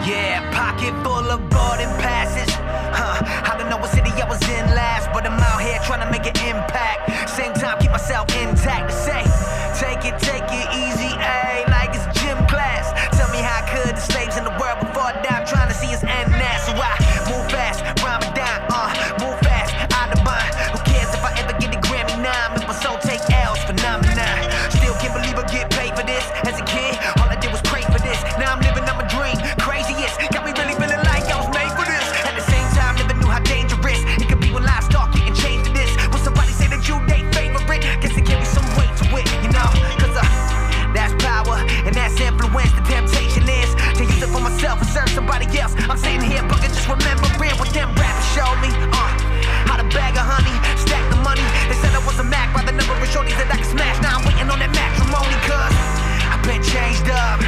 Yeah, pocket full of boarding passes. I don't know what city I was in last, but I'm out here trying to make an impact. Same time, keep myself intact. To say, take it easy, ayy, like it's gym class. Tell me how could the slaves in the world before I die, trying to see us end that. So I move fast, Ramadan, move fast, out of mind. Who cares if I ever get the Grammy 9? Make my soul take L's, phenomenon. Still can't believe I get paid for this. As a kid, all I did was pray for this. Now I'm living on my dream, craziest. Got me really feeling like I was made for this. At the same time, never knew how dangerous it could be when lives start getting changed to this. When somebody say that you they favorite, guess it carries some weight to it, you know? Cause that's power, and that's influence. The temptation is to use it for myself and serve somebody else. I'm sitting here bugging, just remembering what them rappers showed me. How to bag of honey, stack the money. They said I was a Mac by the number of shorties that I could smash. Now I'm waiting on that matrimony, cause I've been changed up.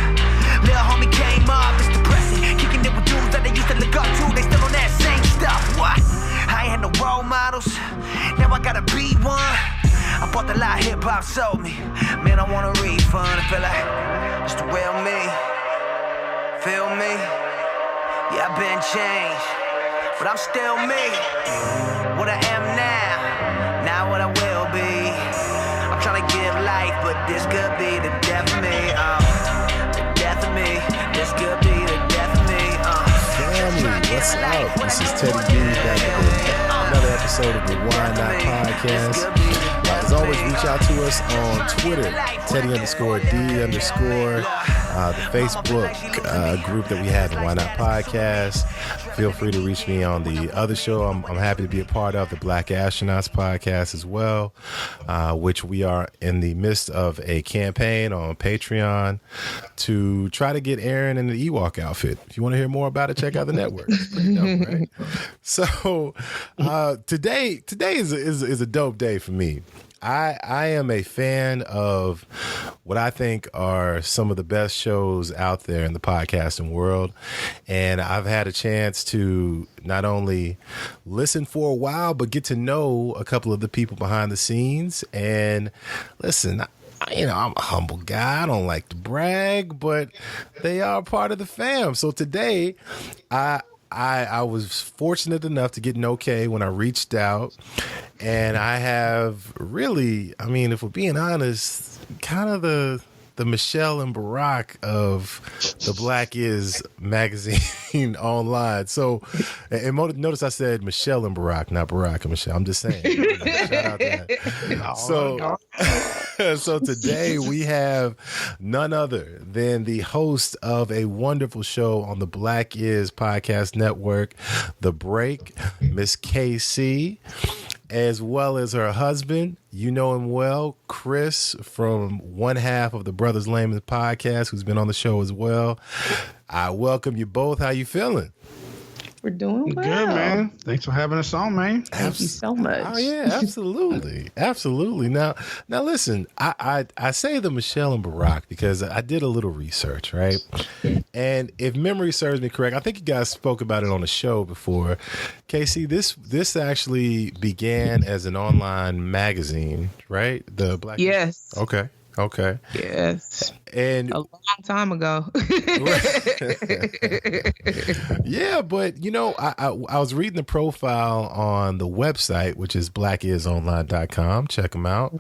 Little homie came up, it's depressing. Kicking it with dudes that they used to look up to. They still on that same stuff. What? I ain't had no role models. Now I gotta be one. I bought the lie hip-hop sold me. Man, I want a refund. I feel like it's the real me. Feel me? Yeah, I've been changed, but I'm still me. What I am now, not what I will be. I'm trying to give life, but this could be the death of me. The death of me. This could be the death of me. Family, what's up? This is Teddy B back with another episode of the Why Not Podcast. As always, reach out to us on Twitter, Teddy_D_. The Facebook group that we have, the Why Not Podcast. Feel free to reach me on the other show I'm happy to be a part of, the Black Astronauts Podcast as well, which we are in the midst of a campaign on Patreon to try to get Aaron in the Ewok outfit. If you want to hear more about it, check out the network. It's pretty dope, right? So today is a dope day for me. I am a fan of what I think are some of the best shows out there in the podcasting world. And I've had a chance to not only listen for a while, but get to know a couple of the people behind the scenes. And listen, I'm a humble guy. I don't like to brag, but they are part of the fam. So today, I was fortunate enough to get an okay when I reached out, and I have really, if we're being honest, kind of the Michelle and Barack of the Black Is magazine online. So, and notice I said Michelle and Barack, not Barack and Michelle. I'm just saying. Shout out to that. So today we have none other than the host of a wonderful show on the Black Is Podcast Network, The Break, Miss KC, as well as her husband. You know him well, Chris, from one half of the Brothers Layman podcast, who's been on the show as well. I welcome you both. How you feeling? We're doing well. Good, man. Thanks for having us on, man. Thank you so much. Oh, yeah, absolutely. Absolutely. Now listen, I say the Michelle and Barack because I did a little research, right? And if memory serves me correct, I think you guys spoke about it on the show before. Casey, this actually began as an online magazine, right? The Black. Yes. Okay. Yes. And a long time ago. Yeah, but I was reading the profile on the website, which is blackisonline.com. Check them out,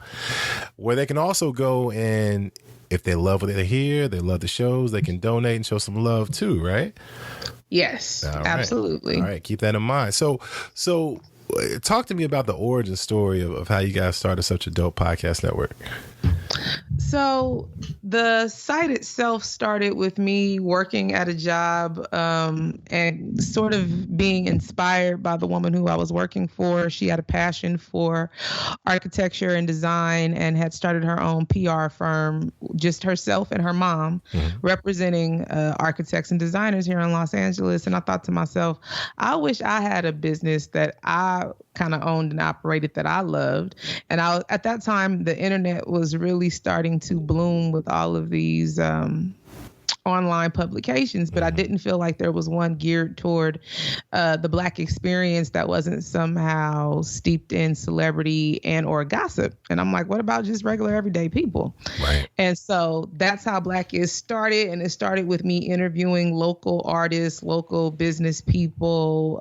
where they can also go and if they love what they hear, they love the shows, they can donate and show some love too, right? Yes, all right. Absolutely. All right, keep that in mind. So talk to me about the origin story of how you guys started such a dope podcast network. So the site itself started with me working at a job and sort of being inspired by the woman who I was working for. She had a passion for architecture and design and had started her own PR firm, just herself and her mom, representing architects and designers here in Los Angeles. And I thought to myself, I wish I had a business that I kind of owned and operated that I loved. And at that time, the internet was really starting to bloom with all of these online publications, but I didn't feel like there was one geared toward the Black experience that wasn't somehow steeped in celebrity and or gossip. And I'm like, what about just regular everyday people? Right. And so that's how Black Is started. And it started with me interviewing local artists, local business people,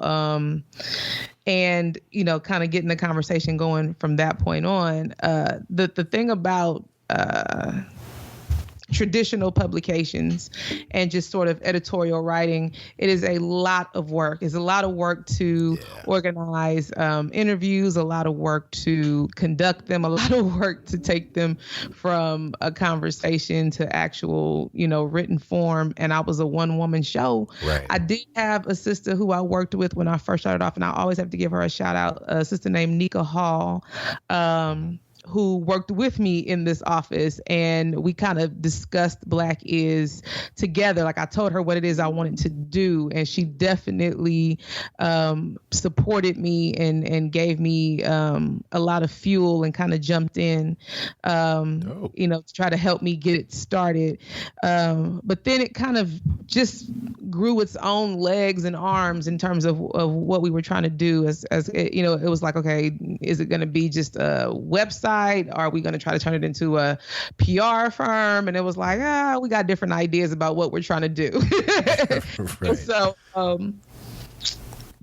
and, you know, kind of getting the conversation going from that point on. The thing about traditional publications and just sort of editorial writing, it is a lot of work. It's a lot of work to organize interviews, a lot of work to conduct them, a lot of work to take them from a conversation to actual, you know, written form. And I was a one-woman show. Right. I did have a sister who I worked with when I first started off, and I always have to give her a shout out, a sister named Nika Hall, who worked with me in this office, and we kind of discussed Black Is together. Like, I told her what it is I wanted to do, and she definitely supported me and gave me a lot of fuel and kind of jumped in, you know, to try to help me get it started. But then it kind of just grew its own legs and arms in terms of what we were trying to do. As you know, it was like, okay, is it going to be just a website? Are we going to try to turn it into a PR firm? And it was like, we got different ideas about what we're trying to do. Right. So,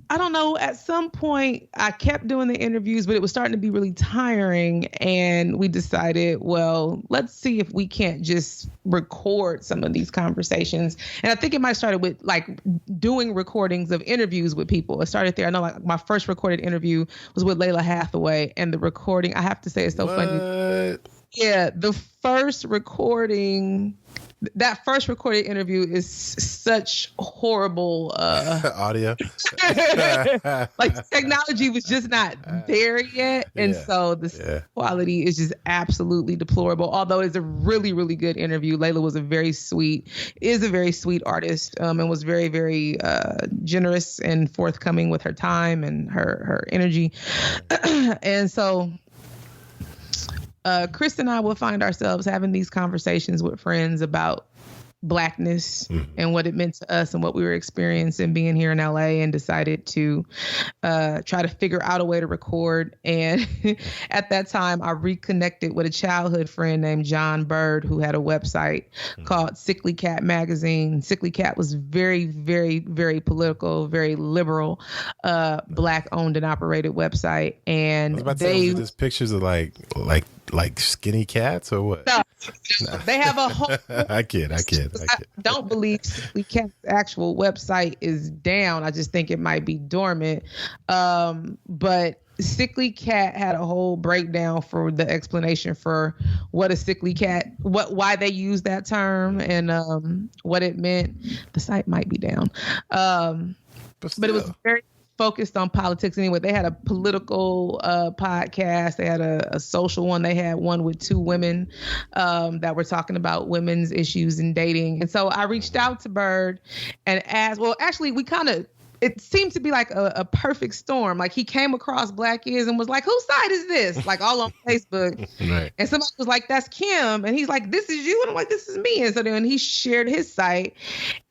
I don't know, at some point I kept doing the interviews, but it was starting to be really tiring. And we decided, well, let's see if we can't just record some of these conversations. And I think it might have started with like doing recordings of interviews with people. It started there. I know, like, my first recorded interview was with Layla Hathaway, and the recording, I have to say, it's so funny. Yeah, the first recording, that first recorded interview is such horrible audio. Like, technology was just not there yet. And so the quality is just absolutely deplorable. Although it's a really, really good interview. Layla was a very sweet artist, and was very, very generous and forthcoming with her time and her energy. And so Chris and I will find ourselves having these conversations with friends about Blackness and what it meant to us and what we were experiencing being here in LA, and decided to try to figure out a way to record. And at that time, I reconnected with a childhood friend named John Bird, who had a website called Sickly Cat Magazine. Sickly Cat was very, very, very political, very liberal, Black owned and operated website. And they just pictures of like skinny cats or what? No. They have a whole. I kid. I don't believe Sickly Cat's actual website is down. I just think it might be dormant. But Sickly Cat had a whole breakdown for the explanation for what a sickly cat, why they use that term, and what it meant. The site might be down, but it was very focused on politics anyway. They had a political podcast. They had a social one. They had one with two women that were talking about women's issues in dating. And so I reached out to Bird and asked, well, actually, it seemed to be like a perfect storm. Like, he came across Black Is and was like, whose side is this? Like, all on Facebook. Right. And somebody was like, that's Kim. And he's like, this is you. And I'm like, this is me. And so then he shared his site.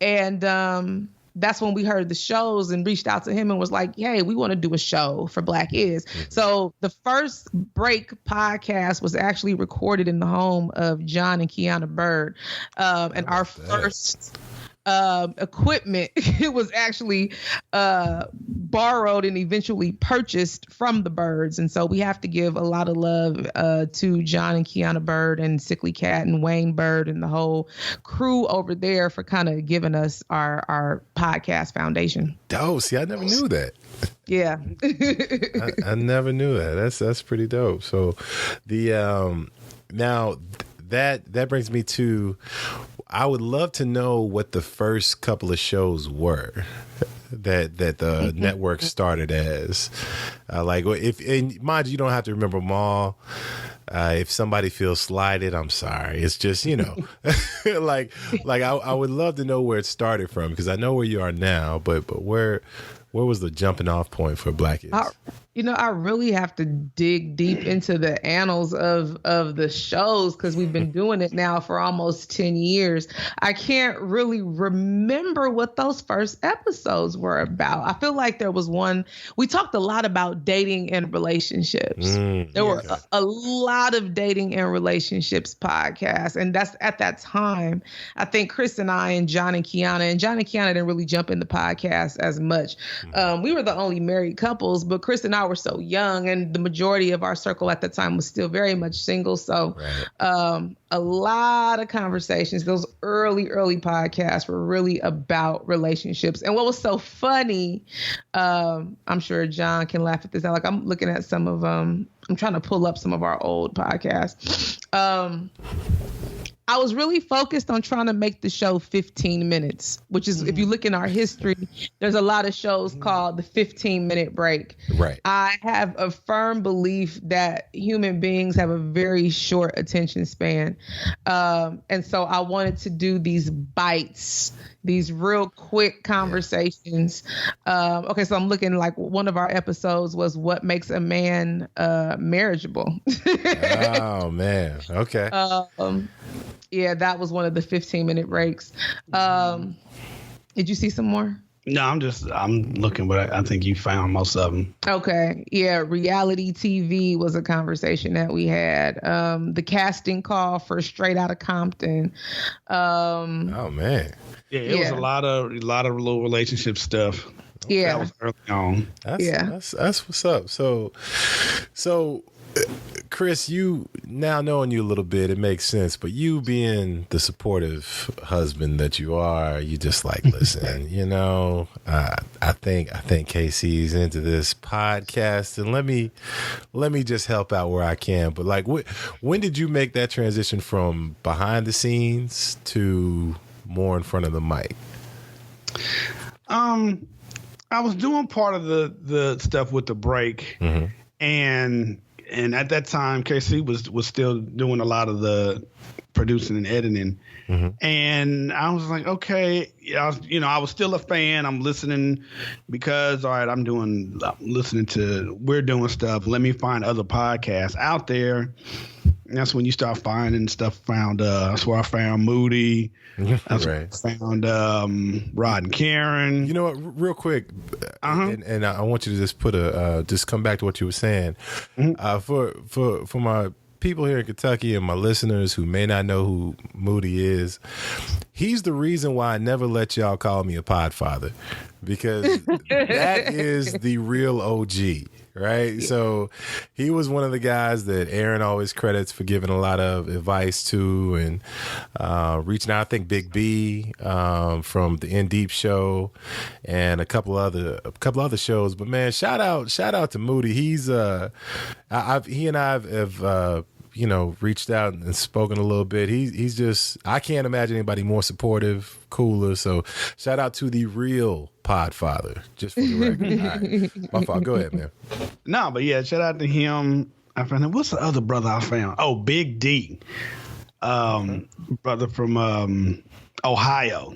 And that's when we heard the shows and reached out to him and was like, hey, we want to do a show for Black Is. So the first Break podcast was actually recorded in the home of John and Kiana Bird. And our first equipment, it was actually borrowed and eventually purchased from the Birds. And so we have to give a lot of love to John and Kiana Bird and Sickly Cat and Wayne Bird and the whole crew over there for kind of giving us our podcast foundation. Dope. See, I never knew that. Yeah. I never knew that. That's pretty dope. So the now that brings me to, I would love to know what the first couple of shows were that the network started as. Like, and mind you don't have to remember them all. If somebody feels slighted, I'm sorry. It's just, you know, like I would love to know where it started from, because I know where you are now, but where was the jumping off point for Black Is? I really have to dig deep into the annals of the shows because we've been doing it now for almost 10 years. I can't really remember what those first episodes were about. I feel like there was one, we talked a lot about dating and relationships. There were a lot of dating and relationships podcasts. And that's at that time, I think Chris and I and John and Kiana didn't really jump in the podcast as much. We were the only married couples, but Chris and I were so young, and the majority of our circle at the time was still very much single. So a lot of conversations, those early podcasts were really about relationships. And what was so funny, I'm sure John can laugh at this. Like, I'm looking at some of I'm trying to pull up some of our old podcasts. I was really focused on trying to make the show 15 minutes, which is, if you look in our history, there's a lot of shows called the 15-minute break. Right. I have a firm belief that human beings have a very short attention span. And so I wanted to do these bites, these real quick conversations. Okay, so I'm looking, like, one of our episodes was what makes a man marriageable. Oh, man. Okay. Yeah, that was one of the 15-minute breaks. Did you see some more? No, I'm looking, but I think you found most of them. Okay. Yeah. Reality TV was a conversation that we had. The casting call for Straight Outta Compton. Oh, man. Yeah, it was a lot of little relationship stuff. Yeah. That was early on. That's what's up. So Chris, you, now knowing you a little bit, it makes sense, but you being the supportive husband that you are, you just like, listen, I think KC's into this podcast, and let me just help out where I can. But like, when did you make that transition from behind the scenes to more in front of the mic? I was doing part of the stuff with the break, and at that time, KC was still doing a lot of the producing and editing. And I was like, okay, I was still a fan. I'm listening because, all right, we're doing stuff. Let me find other podcasts out there. And that's when you start finding stuff. That's where I found Moody. That's where I found Rod and Karen. You know what? Real quick, and I want you to just just come back to what you were saying. For my people here in Kentucky and my listeners who may not know who Moody is, he's the reason why I never let y'all call me a podfather, because that is the real OG. Right. So he was one of the guys that Aaron always credits for giving a lot of advice to, and reaching out. I think Big B from the In Deep show and a couple other shows. But man, shout out to Moody. He's he and I have reached out and spoken a little bit. He's just, I can't imagine anybody more supportive, cooler. So shout out to the real Podfather, just for the record. All right. My fault. Go ahead, man. No, but yeah, shout out to him. I found what's the other brother I found? Oh, Big D, brother from Ohio.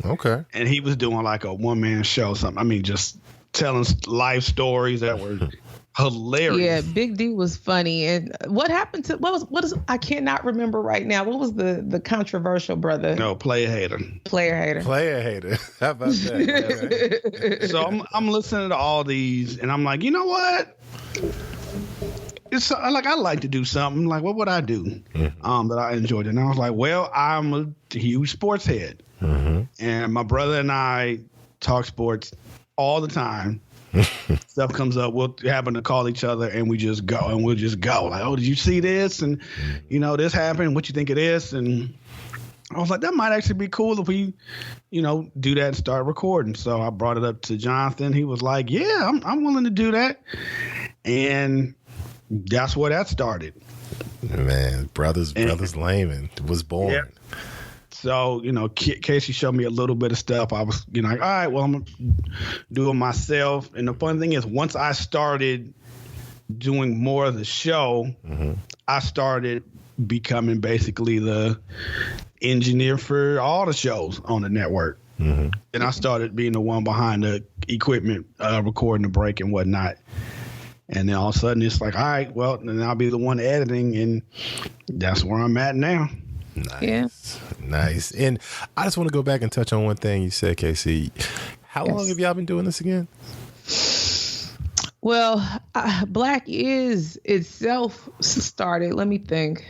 Okay. And he was doing like a one-man show or something. I mean, just telling life stories that were hilarious. Yeah, Big D was funny. And what happened to what is I cannot remember right now. What was the controversial brother? No, Player Hater. How about that? Okay. So I'm listening to all these, and I'm like, you know what? It's like, I like to do something. Like, what would I do that I enjoyed? And I was like, well, I'm a huge sports head, and my brother and I talk sports all the time. Stuff comes up, we'll happen to call each other, and we'll just go. Like, oh, did you see this? And this happened. What you think it is? And I was like, that might actually be cool if we, do that and start recording. So I brought it up to Jonathan. He was like, yeah, I'm willing to do that. And that's where that started. Man, Brothers Layman was born. Yeah. So, Casey showed me a little bit of stuff. I was, like, all right, well, I'm going to do it myself. And the fun thing is, once I started doing more of the show, I started becoming basically the engineer for all the shows on the network. And I started being the one behind the equipment, recording the break and whatnot. And then all of a sudden it's like, all right, well, then I'll be the one editing, and that's where I'm at now. Nice. Yeah. Nice. And I just want to go back and touch on one thing you said, KC. How long have y'all been doing this again? Well, Black Is itself started, let me think.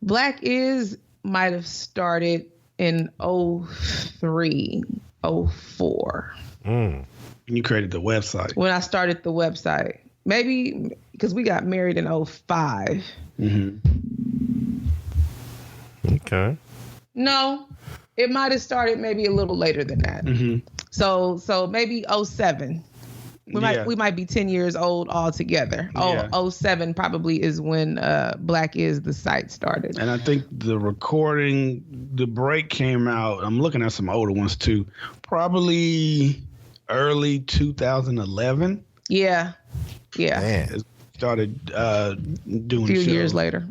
Black Is might have started in 03, 04. And you created the website. When I started the website. Maybe because we got married in 05. Okay. No, it might have started maybe a little later than that. So maybe 07. We might be 10 years old altogether. 07 probably is when Black Is the site started. And I think the break came out. I'm looking at some older ones too. Probably early 2011. Yeah. Man. It started doing a few shows. years later.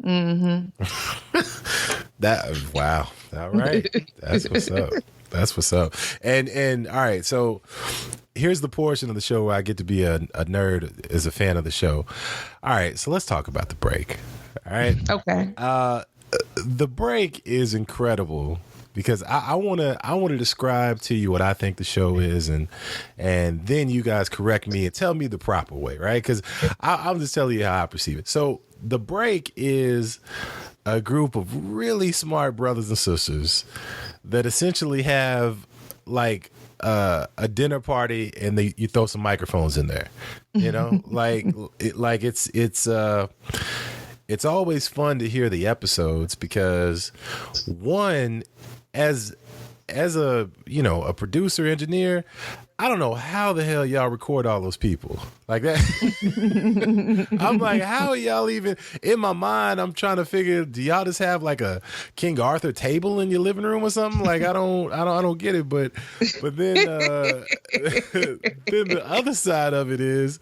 Wow. All right. That's what's up. That's what's up. And all right, so here's the portion of the show where I get to be a nerd as a fan of the show. All right, so let's talk about the break. All right. Okay. The break is incredible because I want to describe to you what I think the show is, and then you guys correct me and tell me the proper way, right? Because I'm just telling you how I perceive it. So the break is a group of really smart brothers and sisters that essentially have like a dinner party, and you throw some microphones in there, you know, it's always fun to hear the episodes because one, as a producer engineer, I don't know how the hell y'all record all those people like that. I'm like, how are y'all even in my mind? I'm trying to figure, do y'all just have like a King Arthur table in your living room or something? Like, I don't get it. But then, then the other side of it is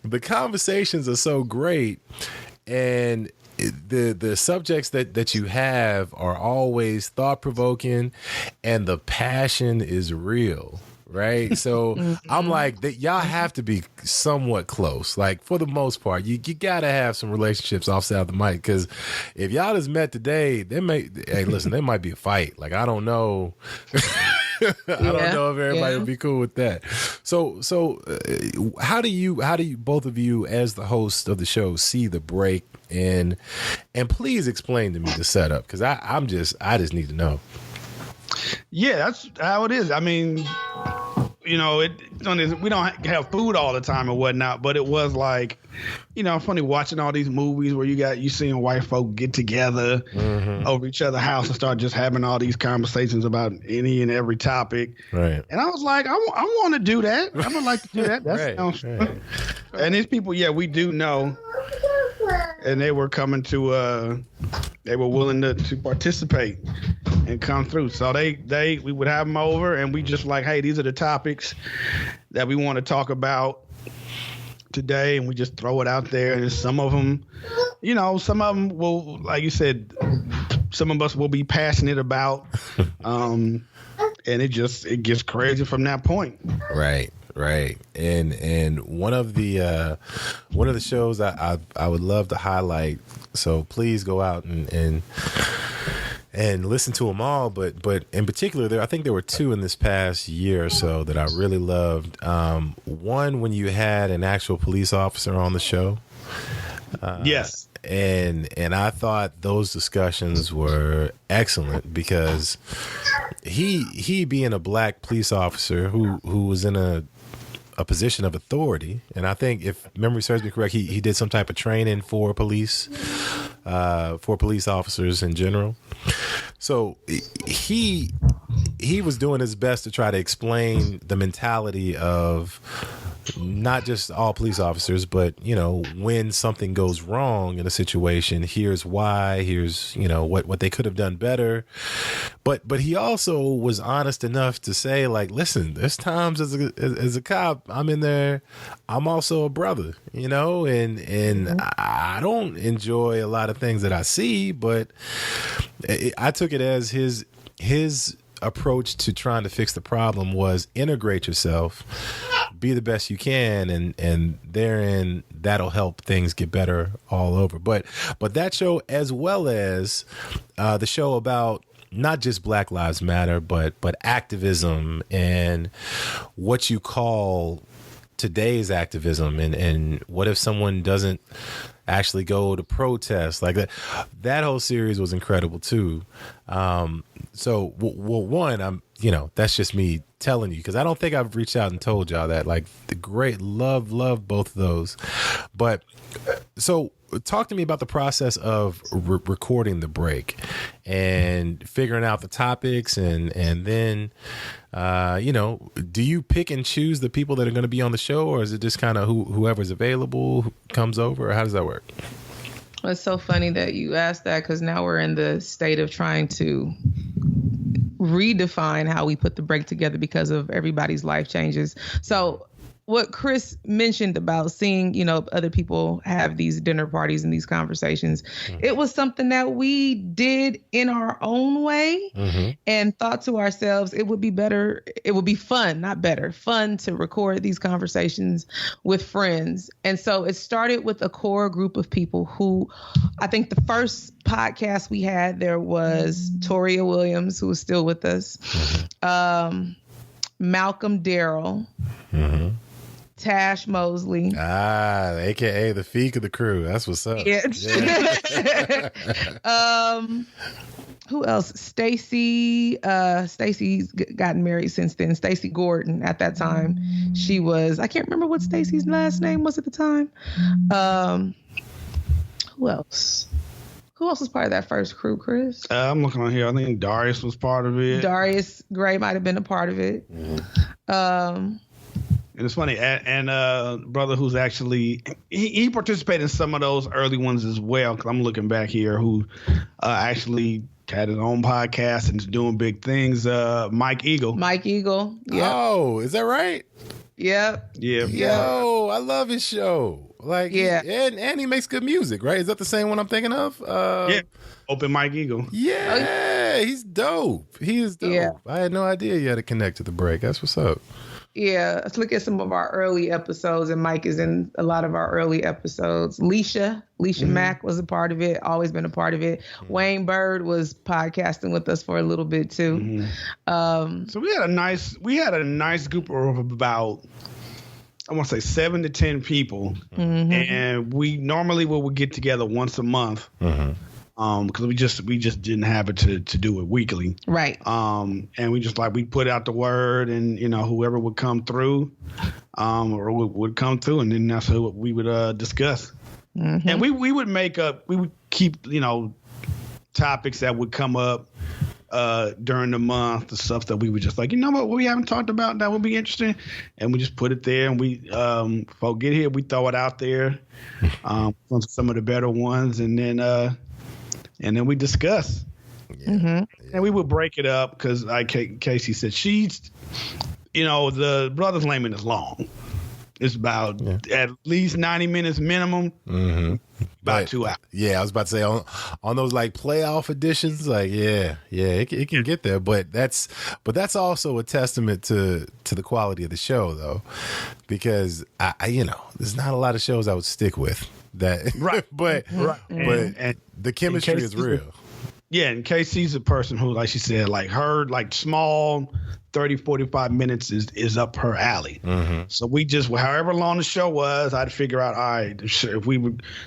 the conversations are so great, and the subjects that you have are always thought-provoking, and the passion is real, right? So I'm like, that y'all have to be somewhat close. Like, for the most part, you gotta have some relationships offside the mic, because if y'all just met today, there might be a fight. Like, I don't know. I don't know if everybody would be cool with that. So how do you both of you as the host of the show see the break, and please explain to me the setup, because I just need to know. Yeah, that's how it is. I mean, we don't have food all the time and whatnot, but it was like, funny watching all these movies where you seeing white folk get together over each other's house and start just having all these conversations about any and every topic. Right. And I was like, I want to do that. I would like to do that. That sounds fun. And these people, we do know. And they were coming to, they were willing to participate and come through. So we would have them over, and we just like, hey, these are the topics that we want to talk about today, and we just throw it out there. And some of them, some of them will, like you said, some of us will be passionate about, and it gets crazy from that point. Right. And one of the shows I would love to highlight, so please go out and listen to them all, but in particular, I think there were two in this past year or so that I really loved. One, when you had an actual police officer on the show. Yes. And I thought those discussions were excellent, because he being a black police officer who was in a position of authority, and I think, if memory serves me correct, he did some type of training for police officers in general. So he was doing his best to try to explain the mentality of not just all police officers, but when something goes wrong in a situation, here's why, here's what they could have done better. But he also was honest enough to say, like, listen, there's times as a cop, I'm in there, I'm also a brother, and I don't enjoy a lot of things that I see, but I took it as his approach to trying to fix the problem was integrate yourself, be the best you can, and therein that'll help things get better all over. But that show, as well as the show about not just Black Lives Matter, but activism and what you call today's activism, and what if someone doesn't actually go to protest, like that whole series was incredible too. So one, that's just me telling you, because I don't think I've reached out and told y'all that. Like, the great love both of those. But so talk to me about the process of recording the break and figuring out the topics, and then do you pick and choose the people that are going to be on the show, or is it just kind of whoever's available who comes over, or how does that work? It's so funny that you asked that, because now we're in the state of trying to redefine how we put the break together because of everybody's life changes. So what Chris mentioned about seeing, other people have these dinner parties and these conversations, it was something that we did in our own way, and thought to ourselves, it would be fun to record these conversations with friends. And so it started with a core group of people who, I think the first podcast we had, there was Toria Williams, who is still with us, Malcolm Darrell, Tash Mosley. AKA the Feek of the crew. That's what's up. Yeah. Who else? Stacy's gotten married since then. Stacy Gordon. At that time, she was, I can't remember what Stacy's last name was at the time. Who else? Who else was part of that first crew, Chris? I'm looking on here. I think Darius was part of it. Darius Gray might have been a part of it. And it's funny, and brother who's actually, he participated in some of those early ones as well, because I'm looking back here, who actually had his own podcast and is doing big things. Mike Eagle. Yeah. Oh, is that right? Yep. Yeah. Yo, I love his show. Like, yeah. And he makes good music, right? Is that the same one I'm thinking of? Yeah. Open Mike Eagle. Yeah. He's dope. He is dope. Yeah. I had no idea you had to connect to the break. That's what's up. Yeah, let's look at some of our early episodes, and Mike is in a lot of our early episodes. Leisha Mack was a part of it, always been a part of it. Wayne Bird was podcasting with us for a little bit too. So we had a nice group of about, I want to say 7 to 10 people, and we normally would get together once a month. Because we just didn't have it to do it weekly, right? And we put out the word, and whoever would come through, or would come through, and then that's what we would discuss. And we would keep topics that would come up during the month, the stuff that we were just like, what we haven't talked about that would be interesting, and we just put it there, and we folk get here, we throw it out there, some of the better ones, and then we discuss. And we would break it up, because like Casey said, the Brothers Layman is long. It's about at least 90 minutes minimum. About 2 hours. Yeah, I was about to say on those like playoff editions, like it can get there, but that's also a testament to the quality of the show, though, because I there's not a lot of shows I would stick with that, right? but and the chemistry is real. Yeah, and Casey's a person who, like she said, like her small 30, 45 minutes is up her alley. So we just, however long the show was, I'd figure out, all right, if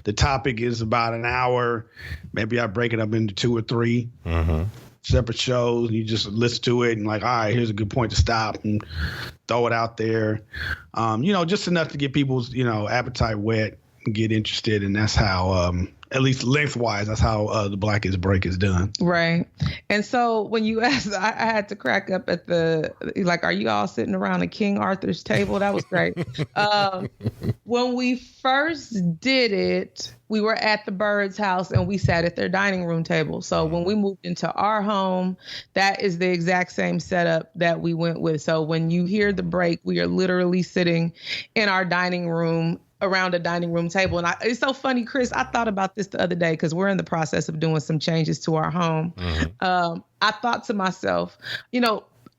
the topic is about an hour, maybe I break it up into 2 or 3 separate shows. You just listen to it and like, all right, here's a good point to stop and throw it out there. Just enough to get people's, appetite wet and get interested. And that's how, at least lengthwise, that's how the Blackest Break is done. Right. And so when you asked, I had to crack up at are you all sitting around a King Arthur's table? That was great. When we first did it, we were at the Bird's house and we sat at their dining room table. So when we moved into our home, that is the exact same setup that we went with. So when you hear the break, we are literally sitting in our dining room around a dining room table. And it's so funny, Chris, I thought about this the other day because we're in the process of doing some changes to our home. I thought to myself,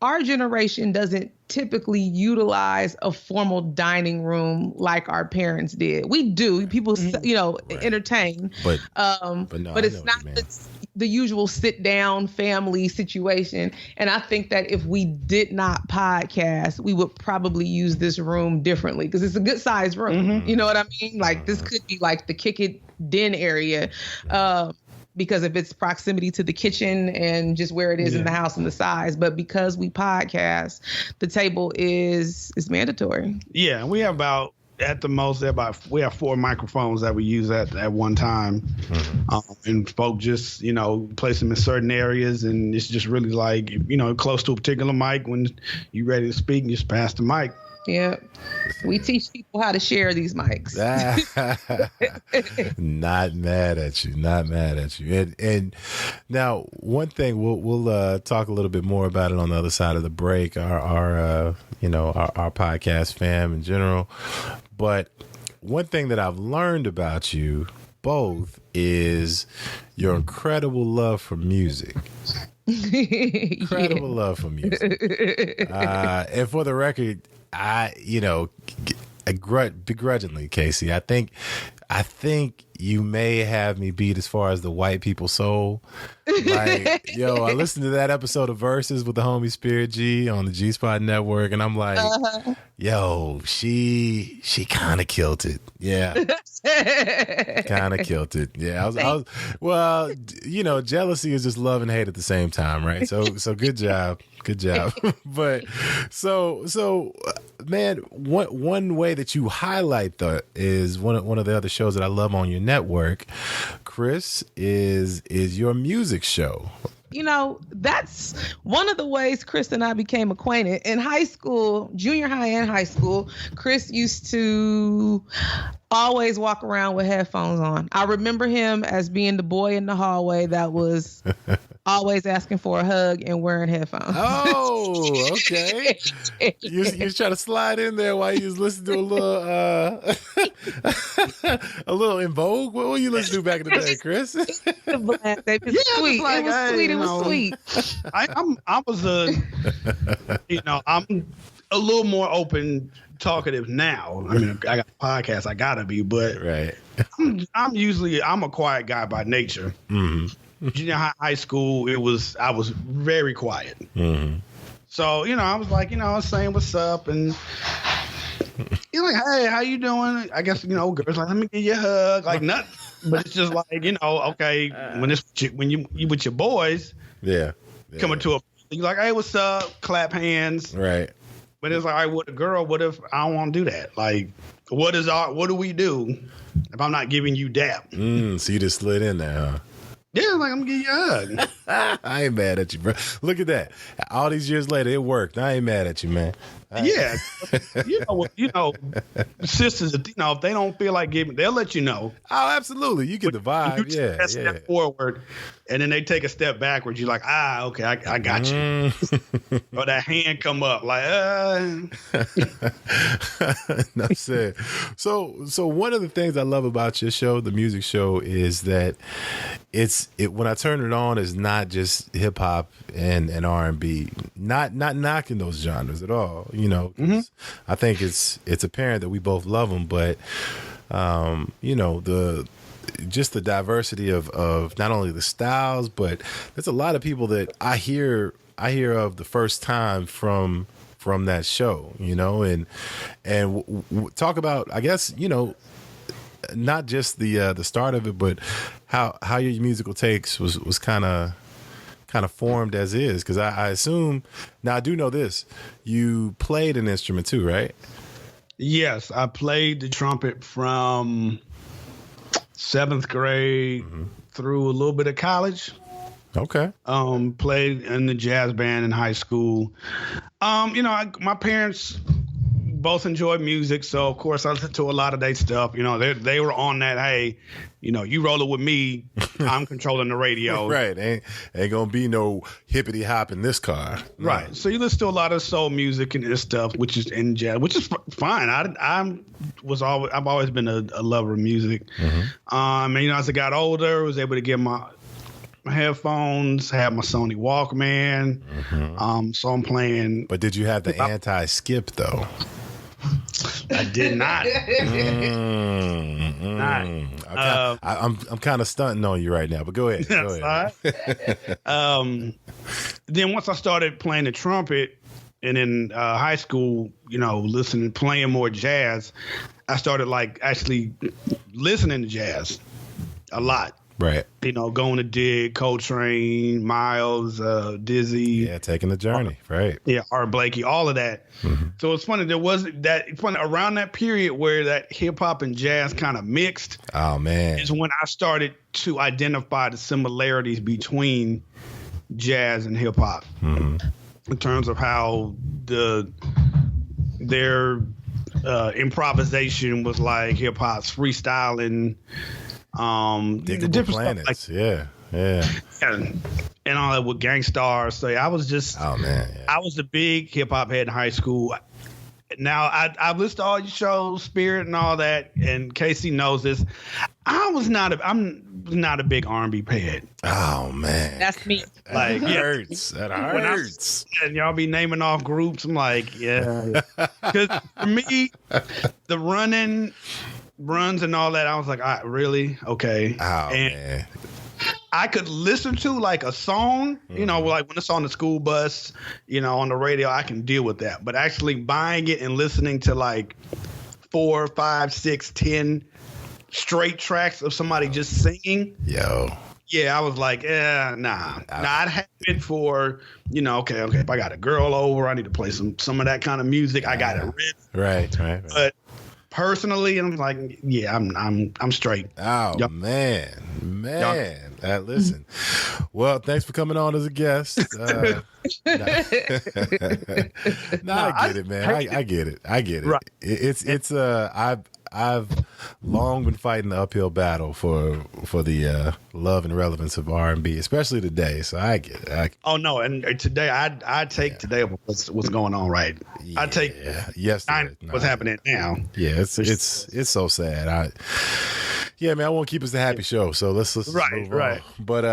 our generation doesn't typically utilize a formal dining room like our parents did. We do. People, entertain. But it's not the usual sit down family situation. And I think that if we did not podcast, we would probably use this room differently because it's a good sized room. Mm-hmm. You know what I mean? Like this could be like the kick it den area. Because of its proximity to the kitchen and just where it is in the house and the size. But because we podcast, the table is mandatory. Yeah, we have we have 4 microphones that we use at one time. Mm-hmm. And folk just, place them in certain areas. And it's just really like, close to a particular mic. When you ready to speak, you just pass the mic. Yeah. We teach people how to share these mics. Not mad at you. Not mad at you. And now one thing we'll talk a little bit more about it on the other side of the break, our podcast fam in general. But one thing that I've learned about you both is your incredible love for music. Incredible love for music. And for the record, begrudgingly, Casey, I think you may have me beat as far as the white people soul. Like, I listened to that episode of Versus with the homie Spirit G on the G Spot Network, and I'm like, she kind of killed it. Yeah. Kind of killed it. Yeah. I was, jealousy is just love and hate at the same time, right? So good job. Good job. But so man, one way that you highlight that is one of the other shows that I love on your network, Chris, is your music show. That's one of the ways Chris and I became acquainted. In high school, junior high and high school, Chris used to always walk around with headphones on. I remember him as being the boy in the hallway that was always asking for a hug and wearing headphones. Oh, okay. You was trying to slide in there while you was listening to a little In Vogue. What were you listening to back in the day, Chris? It was sweet. Like, it was sweet. I'm a little more open, talkative now. I mean, I got a podcast, I gotta be, but right. I'm a quiet guy by nature. Mm-hmm. Junior high school, I was very quiet. Mm-hmm. So, I was like, saying what's up, and you're like, hey, how you doing? I guess, girls like, let me give you a hug, like nothing. But it's just like, okay, when you with your boys, coming to you're like, hey, what's up? Clap hands, right? But it's like, all right, with a girl, what if I don't want to do that? Like, what do we do if I'm not giving you dap? So you just slid in there, huh? Yeah, like, I'm gonna give you a hug. I ain't mad at you, bro. Look at that. All these years later, it worked. I ain't mad at you, man. Yeah. Sisters, if they don't feel like giving, they'll let you know. Oh, absolutely. You get the vibe. You step forward, and then they take a step backwards. You're like, okay, I got you. Or that hand come up, like, Enough said. So one of the things I love about your show, the music show, is that when I turn it on, it's not just hip hop and R&B. Not knocking those genres at all. Mm-hmm. I think it's apparent that we both love them, but the diversity of not only the styles, but there's a lot of people that I hear of the first time from that show, and talk about, I guess, not just the start of it, but how your musical takes was kind of formed as is, because I assume, now I do know this, you played an instrument too, right? Yes, I played the trumpet from 7th grade through a little bit of college. Okay. Played in the jazz band in high school. My parents both enjoyed music, so of course I listened to a lot of their stuff. They were on that. Hey, you roll it with me. I'm controlling the radio. Right. Ain't gonna be no hippity hop in this car. No. Right. So you listen to a lot of soul music and this stuff, which is in jazz, which is fine. I've always been a lover of music. Mm-hmm. And as I got older, was able to get my my headphones, had my Sony Walkman. So I'm playing. But did you have the anti-skip though? I did not. I'm kind of stunting on you right now, but go ahead. Go ahead. Then once I started playing the trumpet, and in high school, playing more jazz, I started like actually listening to jazz a lot. Right. Going to dig, Coltrane, Miles, Dizzy. Yeah, taking the journey. Right. Yeah, Art Blakey, all of that. So it's funny. It's funny around that period where that hip hop and jazz kind of mixed. Oh man. Is when I started to identify the similarities between jazz and hip hop in terms of how their improvisation was like hip hop's freestyling. Diggable Planets, like, yeah, and all that with Gangstar. So I was just, I was a big hip hop head in high school. Now I've listened to all your shows, Spirit and all that, and Casey knows this. I'm not a big R&B head. Oh man, that's me. Like that hurts. That hurts. And y'all be naming off groups. I'm like, yeah, because for me, the runs and all that, I was like, really? Okay. Oh, man. I could listen to like a song, like when it's on the school bus, on the radio, I can deal with that. But actually buying it and listening to like 4, 5, 6, 10 straight tracks of somebody just singing. Yo. Yeah, I was like, nah. I'd have it for, okay, if I got a girl over, I need to play some of that kind of music. I got it written. Right. But personally, I'm like, yeah, I'm straight. Oh, yep. man. Listen. Well, thanks for coming on as a guest. I get it, man. I get it. Right. It's I've long been fighting the uphill battle for the love and relevance of R&B, especially today. So I get it. Oh no, and today I take today what's going on, right? Yeah, I take what's happening now. Yeah, it's so sad. Man, I want to keep us a happy show, so let's move on. But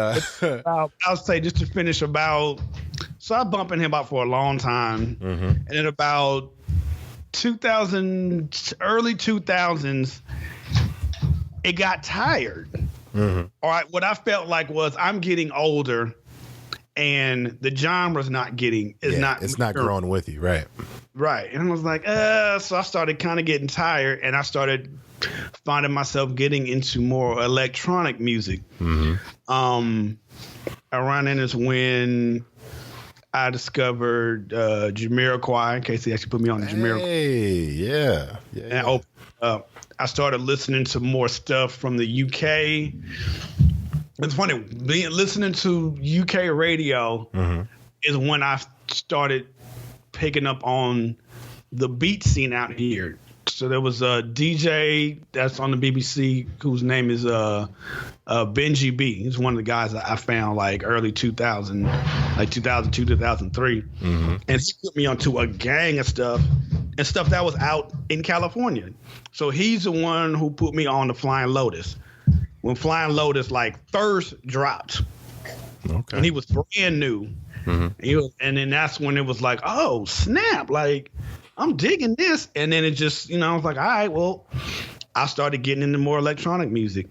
I'll say just to finish so I've bumped in him about for a long time, and then about early 2000s, it got tired. All right, what I felt like was I'm getting older, and the genre's not growing with you, right? Right, and I was like, so I started kind of getting tired, and I started finding myself getting into more electronic music. Around then is when I discovered Jamiroquai. Casey actually put me on the Jamiroquai. Hey, yeah. And I started listening to more stuff from the UK. It's funny, listening to UK radio is when I started picking up on the beat scene out here. So there was a DJ that's on the BBC whose name is Benji B. He's one of the guys that I found like early 2000, like 2002, 2003. And he put me onto a gang of stuff and stuff that was out in California. So he's the one who put me on the Flying Lotus. When Flying Lotus like first dropped. Okay. And he was brand new. And then that's when it was like, oh, snap. Like, I'm digging this. And then it just, I was like, all right, well, I started getting into more electronic music.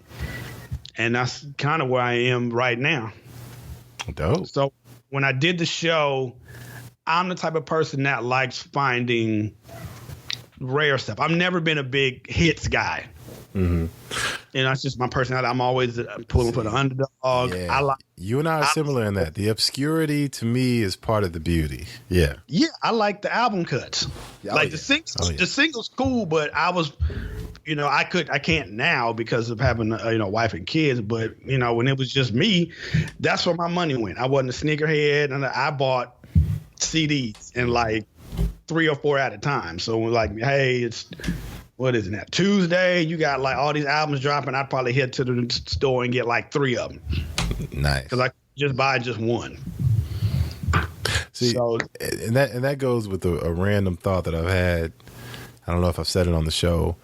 And that's kind of where I am right now. Dope. So when I did the show, I'm the type of person that likes finding rare stuff. I've never been a big hits guy. That's just my personality. I'm always pulling for the underdog. Yeah. You and I are similar in that. The obscurity to me is part of the beauty. Yeah. Yeah, I like the album cuts. The single's cool, but I was, I can't now because of having a wife and kids. But when it was just me, that's where my money went. I wasn't a sneakerhead, and I bought CDs and like 3 or 4 at a time. So we're like, hey, what is it now? Tuesday, you got like all these albums dropping. I'd probably head to the store and get like 3 of them. Nice. Because I just buy just one. See, and that goes with a random thought that I've had. I don't know if I've said it on the show,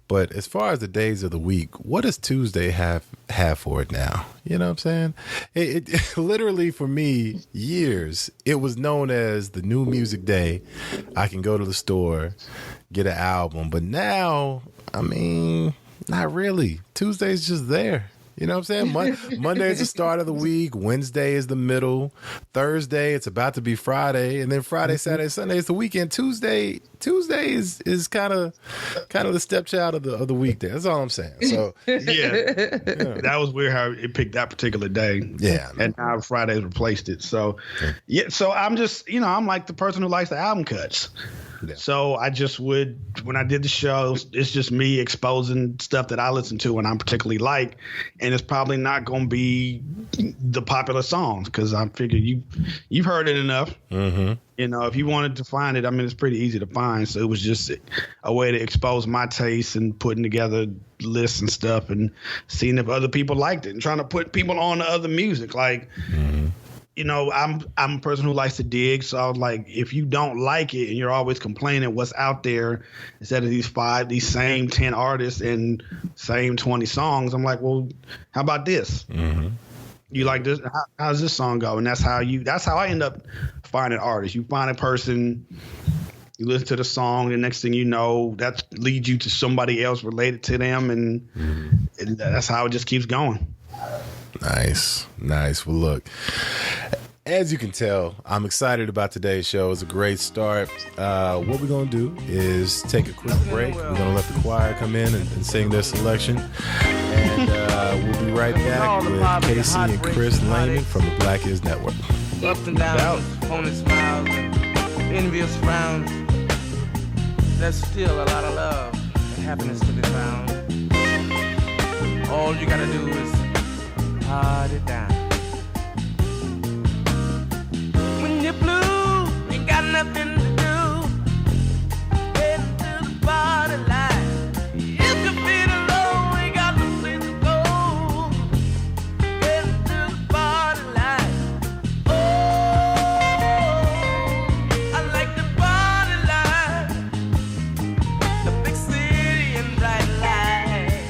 But as far as the days of the week, what does Tuesday have for it now? You know what I'm saying? It literally, for me, years, it was known as the new music day. I can go to the store, get an album. But now, I mean, not really. Tuesday's just there. You know what I'm saying? Monday is the start of the week. Wednesday is the middle. Thursday, it's about to be Friday. And then Friday, Saturday, Sunday is the weekend. Tuesday is kind of the stepchild of the weekday. That's all I'm saying. So yeah, that was weird how it picked that particular day. Yeah. And now Friday's replaced it. So, yeah. So I'm just, I'm like the person who likes the album cuts. Yeah. So I just would, when I did the show, it's just me exposing stuff that I listen to and I'm particularly like, and it's probably not going to be the popular songs because I figure you've heard it enough. Mm-hmm. If you wanted to find it, I mean, it's pretty easy to find. So it was just a way to expose my taste and putting together lists and stuff and seeing if other people liked it and trying to put people on to other music. Like, I'm a person who likes to dig. So I was like, if you don't like it and you're always complaining what's out there instead of these same 10 artists and same 20 songs, I'm like, well, how about this? Mm-hmm. You like this? How's this song go? And that's how I end up finding artists. You find a person, you listen to the song, and next thing you know, that leads you to somebody else related to them, and that's how it just keeps going. Nice. Well, look, as you can tell, I'm excited about today's show. It's a great start. What we're going to do is take a quick break. We're going to let the choir come in and sing their selection. And we'll be right back with Casey and Chris Lehman from the Black Is Network. Ups and downs, opponent smiles, and envious frowns. There's still a lot of love and happiness to be found. All you gotta do is hard it down. When you're blue, you got nothing to do. Head to the party line. If you're feeling low, you got no place to go. Head to the party line. Oh, I like the party line. The big city and bright lights.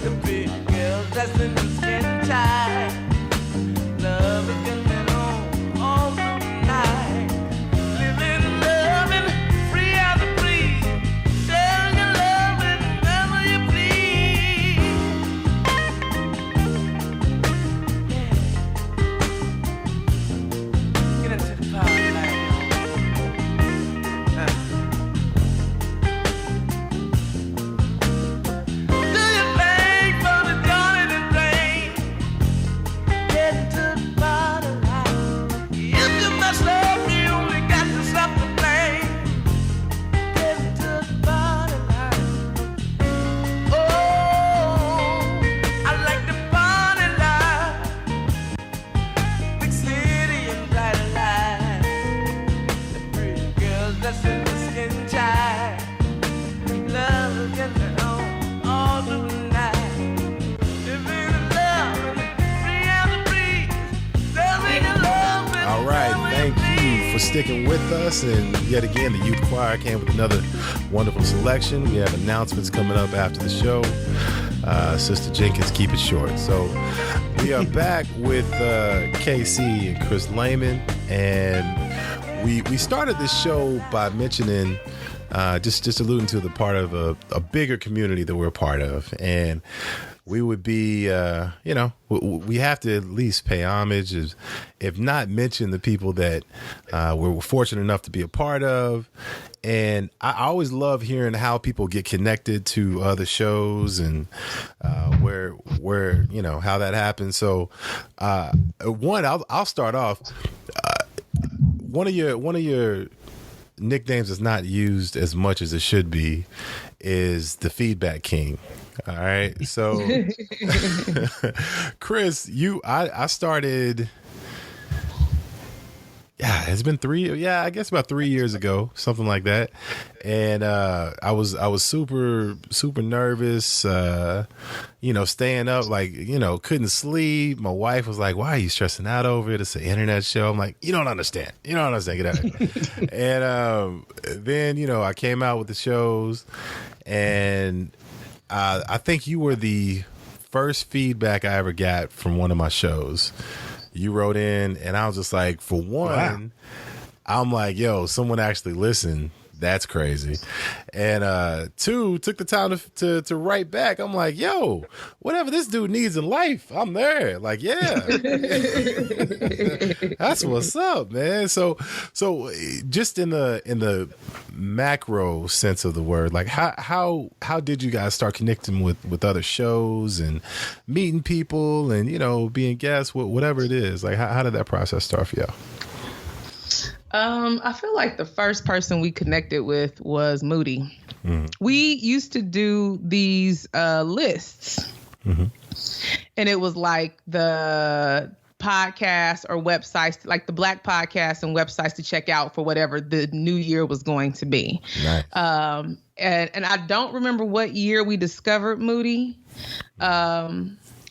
The big girls dressed in the skin tight. Love is getting on all through the night. Living, loving, free as a breeze. Share your love whenever you please. Yeah. Get into the party line. Do your thing for the joy and rain. Get into the party line. If you mess up, you only got yourself to blame. Get into the party line. Oh, I like the party line. Big city and bright lights. The pretty girls dressed in the skin tight. Love is getting on all through the night. Living in love and free as a breeze. Living in love and All right, thank you for sticking with us. And yet again, the Youth Choir came with another wonderful selection. We have announcements coming up after the show. Sister Jenkins, keep it short. So we are back with KC and Chris Lehman. And we started this show by mentioning, just alluding to the part of a bigger community that we're a part of. And we would be, we have to at least pay homage, if not mention the people that we're fortunate enough to be a part of. And I always love hearing how people get connected to other shows and where how that happens. So I'll start off. One of your nicknames is not used as much as it should be is the Feedback King. All right. So Chris, I started Yeah, it's been I guess about 3 years ago, something like that. And I was super nervous, staying up, like, couldn't sleep. My wife was like, "Why are you stressing out over it? It's an internet show." I'm like, You don't understand. Get out of here." And then, I came out with the shows, and I think you were the first feedback I ever got from one of my shows. You wrote in, and I was just like, for one, I'm like, yo, someone actually listened. That's crazy. And two, took the time to write back. I'm like, yo, whatever this dude needs in life, I'm there. Like, yeah. That's what's up, man. So just in the macro sense of the word, like how did you guys start connecting with other shows and meeting people and, being guests, whatever it is? Like, how did that process start for y'all? I feel like the first person we connected with was Moody. Mm-hmm. We used to do these lists, mm-hmm. and it was like the podcasts or websites, like the Black podcasts and websites to check out for whatever the new year was going to be. Nice. And I don't remember what year we discovered Moody.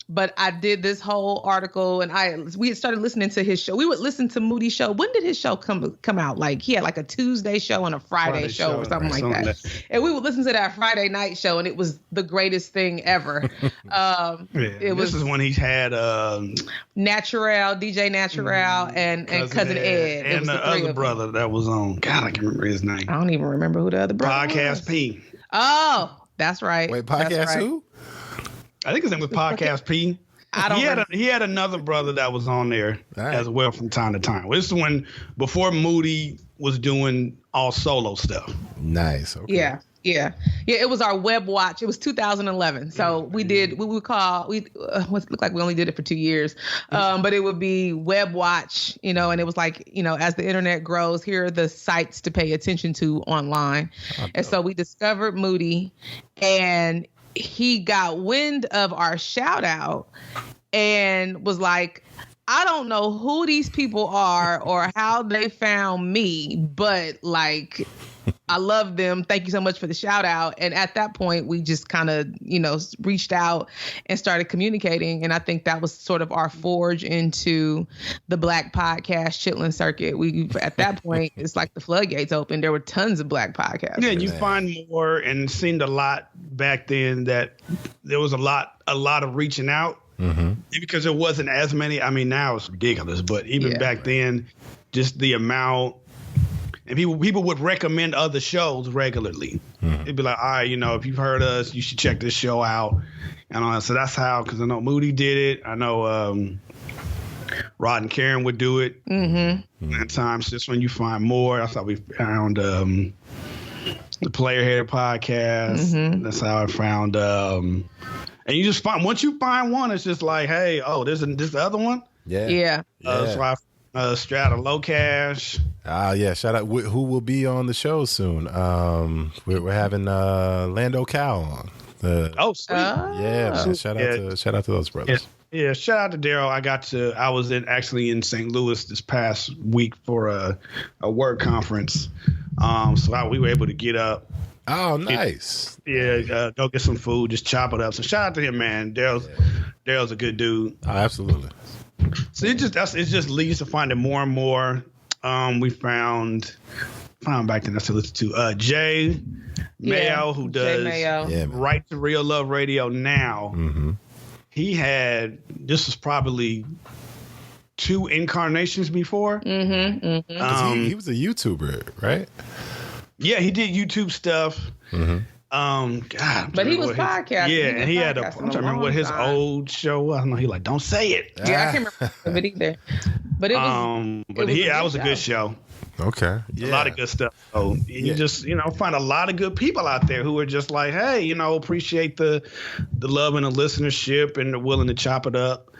But I did this whole article, and we had started listening to his show. We would listen to Moody's show. When did his show come out? Like, he had like a Tuesday show and a Friday show or something like that. And we would listen to that Friday night show, and it was the greatest thing ever. This is when he had Naturel, DJ Naturel, and Cousin Ed. And the other brother that was on. God, I can't remember his name. I don't even remember who the other brother was. Podcast P. Oh, that's right. Wait, Podcast who? I think his name was Podcast P. He had another brother that was on there as well from time to time. This is before Moody was doing all solo stuff. Nice. Okay. Yeah. It was our web watch. It was 2011. So we did, it looked like we only did it for 2 years. But it would be web watch, and it was like, as the internet grows, here are the sites to pay attention to online. And so we discovered Moody, and he got wind of our shout out and was like, I don't know who these people are or how they found me, but like, I love them. Thank you so much for the shout out. And at that point, we just kind of, reached out and started communicating. And I think that was sort of our forge into the Black podcast chitlin circuit. At that point, it's like the floodgates open. There were tons of Black podcasts. Yeah, you find more and seen a lot back then that there was a lot of reaching out. Mm-hmm. Because there wasn't as many. I mean, now it's ridiculous, but even back then, just the amount. And people would recommend other shows regularly. Mm-hmm. It'd be like, all right, if you've heard us, you should check this show out. And so that's how, because I know Moody did it. I know Rod and Karen would do it. Mm-hmm. At times, just when you find more. I thought we found the Player Head podcast. Mm-hmm. That's how I found. And you just find, once you find one, it's just like, hey, there's this other one. Yeah. So I Strata Low Cash. Yeah, shout out who will be on the show soon. We're having Lando Cal on. Sweet. Yeah, shout out to those brothers. Yeah, shout out to Daryl. I was actually in St. Louis this past week for a work conference. So we were able to get up. Oh, nice. Go get some food, just chop it up. So shout out to him, man. Daryl's a good dude. Oh, absolutely. So it just leads to finding more and more. We found back then I still listen to Jay Mayo, who does Right to Real Love Radio now. Mm-hmm. This was probably 2 incarnations before. Mm-hmm, mm-hmm. He was a YouTuber, right? Yeah, he did YouTube stuff. Mm-hmm. But he was podcasting. Yeah, and he had I'm trying to remember what his old show was. I don't know. He like, don't say it. Yeah, I can't remember it either. But it was. That was a good show. Okay. Yeah. A lot of good stuff. So you just, find a lot of good people out there who are just like, hey, appreciate the love and the listenership and the willing to chop it up.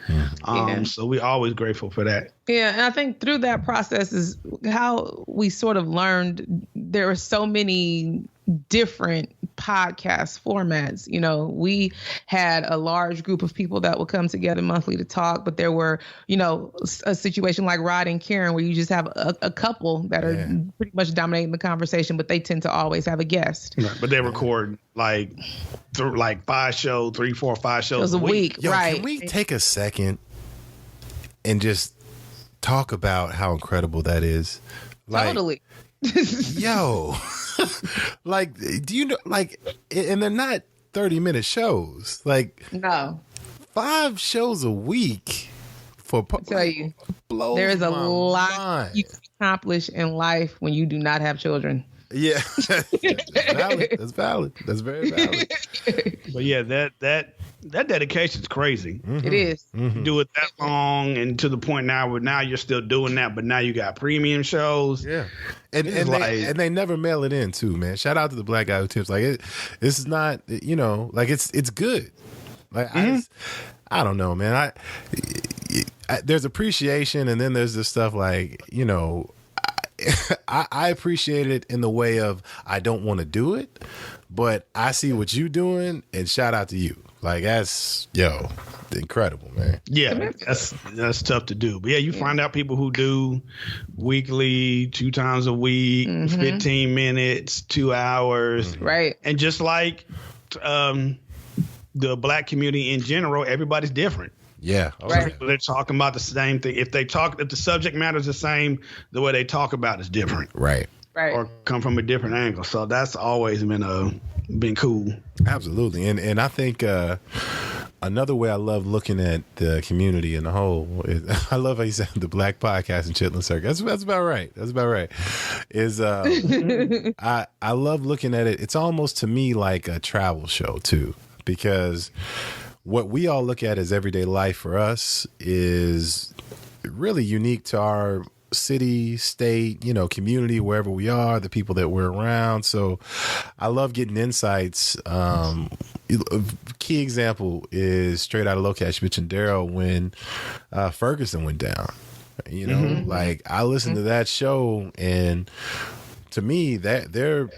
So we're always grateful for that. Yeah. And I think through that process is how we sort of learned there are so many different podcast formats. You know, we had a large group of people that would come together monthly to talk, but there were, you know, a situation like Rod and Karen where you just have a couple that are pretty much dominating the conversation, but they tend to always have a guest. Right. But they record like 5 shows, 3, 4, 5 shows a week. Yo, right? Can we take a second and just talk about how incredible that is? Like, Totally. Yo, like, do you know, like, and they're not 30-minute shows. Like, No. 5 shows a week for, I tell you, blows there is a my lot mind. you can accomplish in life when you do not have children. Yeah, that's valid. That's valid. That's very valid. But yeah, that dedication is crazy. It is. You do it that long, and to the point now where now you're still doing that, but now you got premium shows. Yeah, and It's they never mail it in too, man. Shout out to the black guy who tips. Like, this is not, you know, like it's good. Like, I don't know, man. I there's appreciation, and then there's this stuff like, you know, I appreciate it in the way of I don't want to do it, but I see what you doing, and shout out to you. Like, that's incredible, man. Yeah, that's tough to do. But yeah, you find out people who do weekly, 2 times a week, 15 minutes, 2 hours. Right. And just like the black community in general, everybody's different. Yeah. Right. They're talking about the same thing. If the subject matter is the same, the way they talk about is different. Right. Right. Or come from a different angle. So that's always been cool. Absolutely. And I think another way I love looking at the community in the whole is, I love how you said the black podcast in Chitlin Circuit. That's about right. That's about right. Is I love looking at it. It's almost to me like a travel show too, because what we all look at as everyday life for us is really unique to our city, state, you know, community, wherever we are, the people that we're around. So I love getting insights. A key example is Straight Outta Locash, Mitch and Daryl, when Ferguson went down. You know, like, I listened to that show, and to me, that they're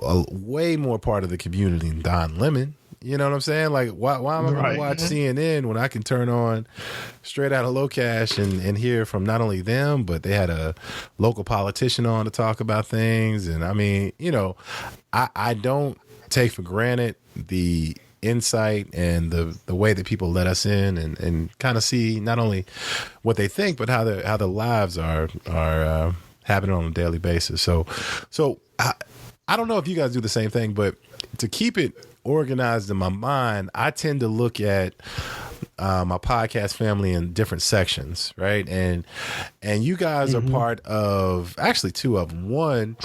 a way more part of the community than Don Lemon. You know what I'm saying? Like, why am I going to watch CNN when I can turn on Straight Outta Locash and hear from not only them, but they had a local politician on to talk about things. And I mean, you know, I don't take for granted the insight and the way that people let us in and kind of see not only what they think, but how their lives are happening on a daily basis. So I don't know if you guys do the same thing, but to keep it organized in my mind, I tend to look at my podcast family in different sections, right? And you guys are part of, actually 2 of them. One,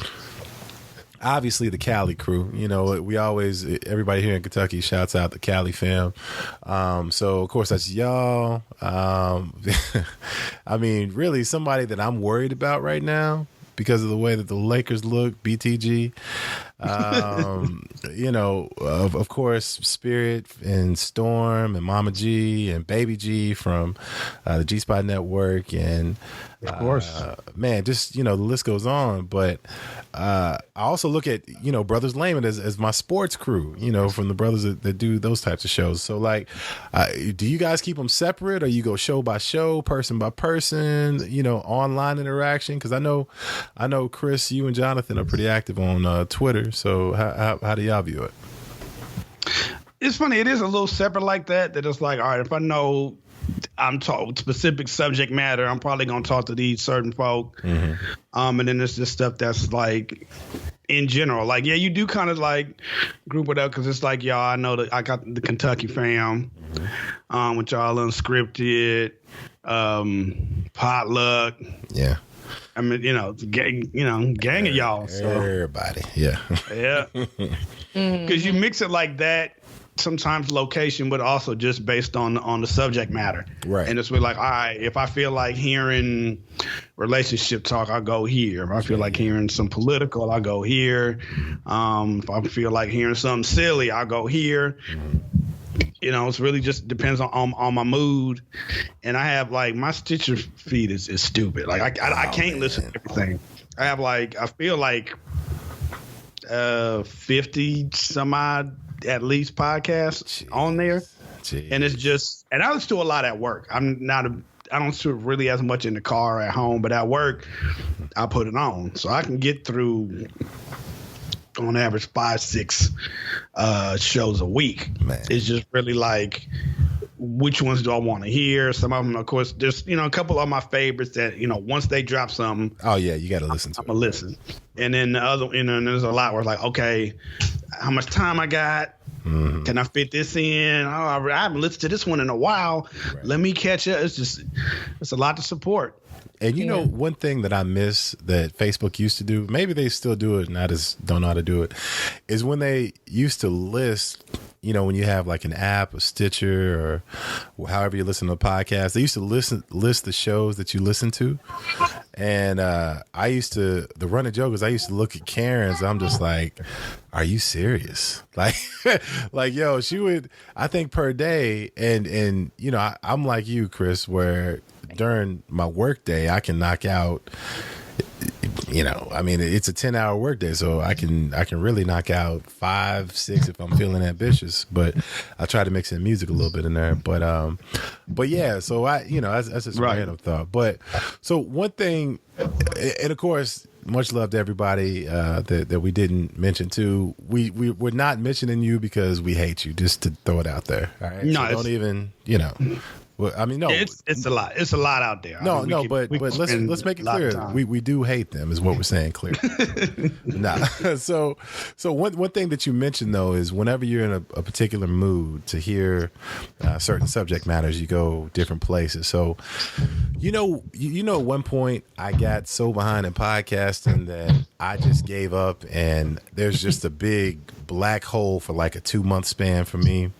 obviously the Cali crew. You know, we always, everybody here in Kentucky shouts out the Cali fam. So of course that's y'all. I mean, really somebody that I'm worried about right now because of the way that the Lakers look, BTG. You know, of course, Spirit and Storm and Mama G and Baby G from the G Spot Network, and of course, man, just, you know, the list goes on. But I also look at, you know, Brothers Layman as my sports crew, you know, from the brothers that do those types of shows. So like, do you guys keep them separate, or you go show by show, person by person, you know, online interaction? Because I know Chris, you and Jonathan are pretty active on Twitter. So how do y'all view it? It's funny. It is a little separate like that. That it's like, all right, if I know I'm talking specific subject matter, I'm probably gonna talk to these certain folk. And then there's this stuff that's like in general, like, yeah, you do kind of like group it up because it's like, y'all, I know that I got the Kentucky fam, which y'all unscripted, potluck. Yeah. I mean, you know, gang of y'all. So. Everybody, yeah. Yeah. Because you mix it like that, sometimes location, but also just based on the subject matter. Right. And it's really like, all right, if I feel like hearing relationship talk, I'll go here. If I feel like hearing some political, I'll go here. If I feel like hearing something silly, I'll go here. You know, it's really just depends on my mood. And I have like my Stitcher feed is stupid. Like I can't listen to everything. I have like, I feel like 50 some odd at least podcasts on there. Jeez. And it's just, and I listen to a lot at work. I don't listen to it really as much in the car or at home, but at work, I put it on. So I can get through, on average, 5-6 shows a week. Man. It's just really like, which ones do I want to hear? Some of them, of course, there's, a couple of my favorites that, once they drop something. Oh, yeah, you got to listen to I'm going to listen. And then the other, there's a lot where it's like, okay, how much time I got? Mm-hmm. Can I fit this in? Oh, I haven't listened to this one in a while. Right. Let me catch up. It's a lot to support. And one thing that I miss that Facebook used to do, maybe they still do it and I just don't know how to do it, is when they used to list, when you have like an app, a Stitcher, or however you listen to a podcast, they used to list the shows that you listen to. And I used to, the running joke is I used to look at Karen's. I'm just like, are you serious? Like, yo, she would, I think per day. And I'm like you, Chris, where during my work day, I can knock out, it's a 10-hour workday, so I can really knock out 5-6 if I'm feeling ambitious. But I try to mix in music a little bit in there. But yeah, so that's just a random thought. But so one thing, and of course, much love to everybody that we didn't mention too. We're not mentioning you because we hate you. Just to throw it out there. All right. No, so don't even Well, no, it's a lot. It's a lot out there. But let's make it clear. We do hate them, is what we're saying. Clear. Nah. So one thing that you mentioned though is whenever you're in a particular mood to hear certain subject matters, you go different places. So, at one point I got so behind in podcasting that I just gave up, and there's just a big black hole for like a 2-month span for me,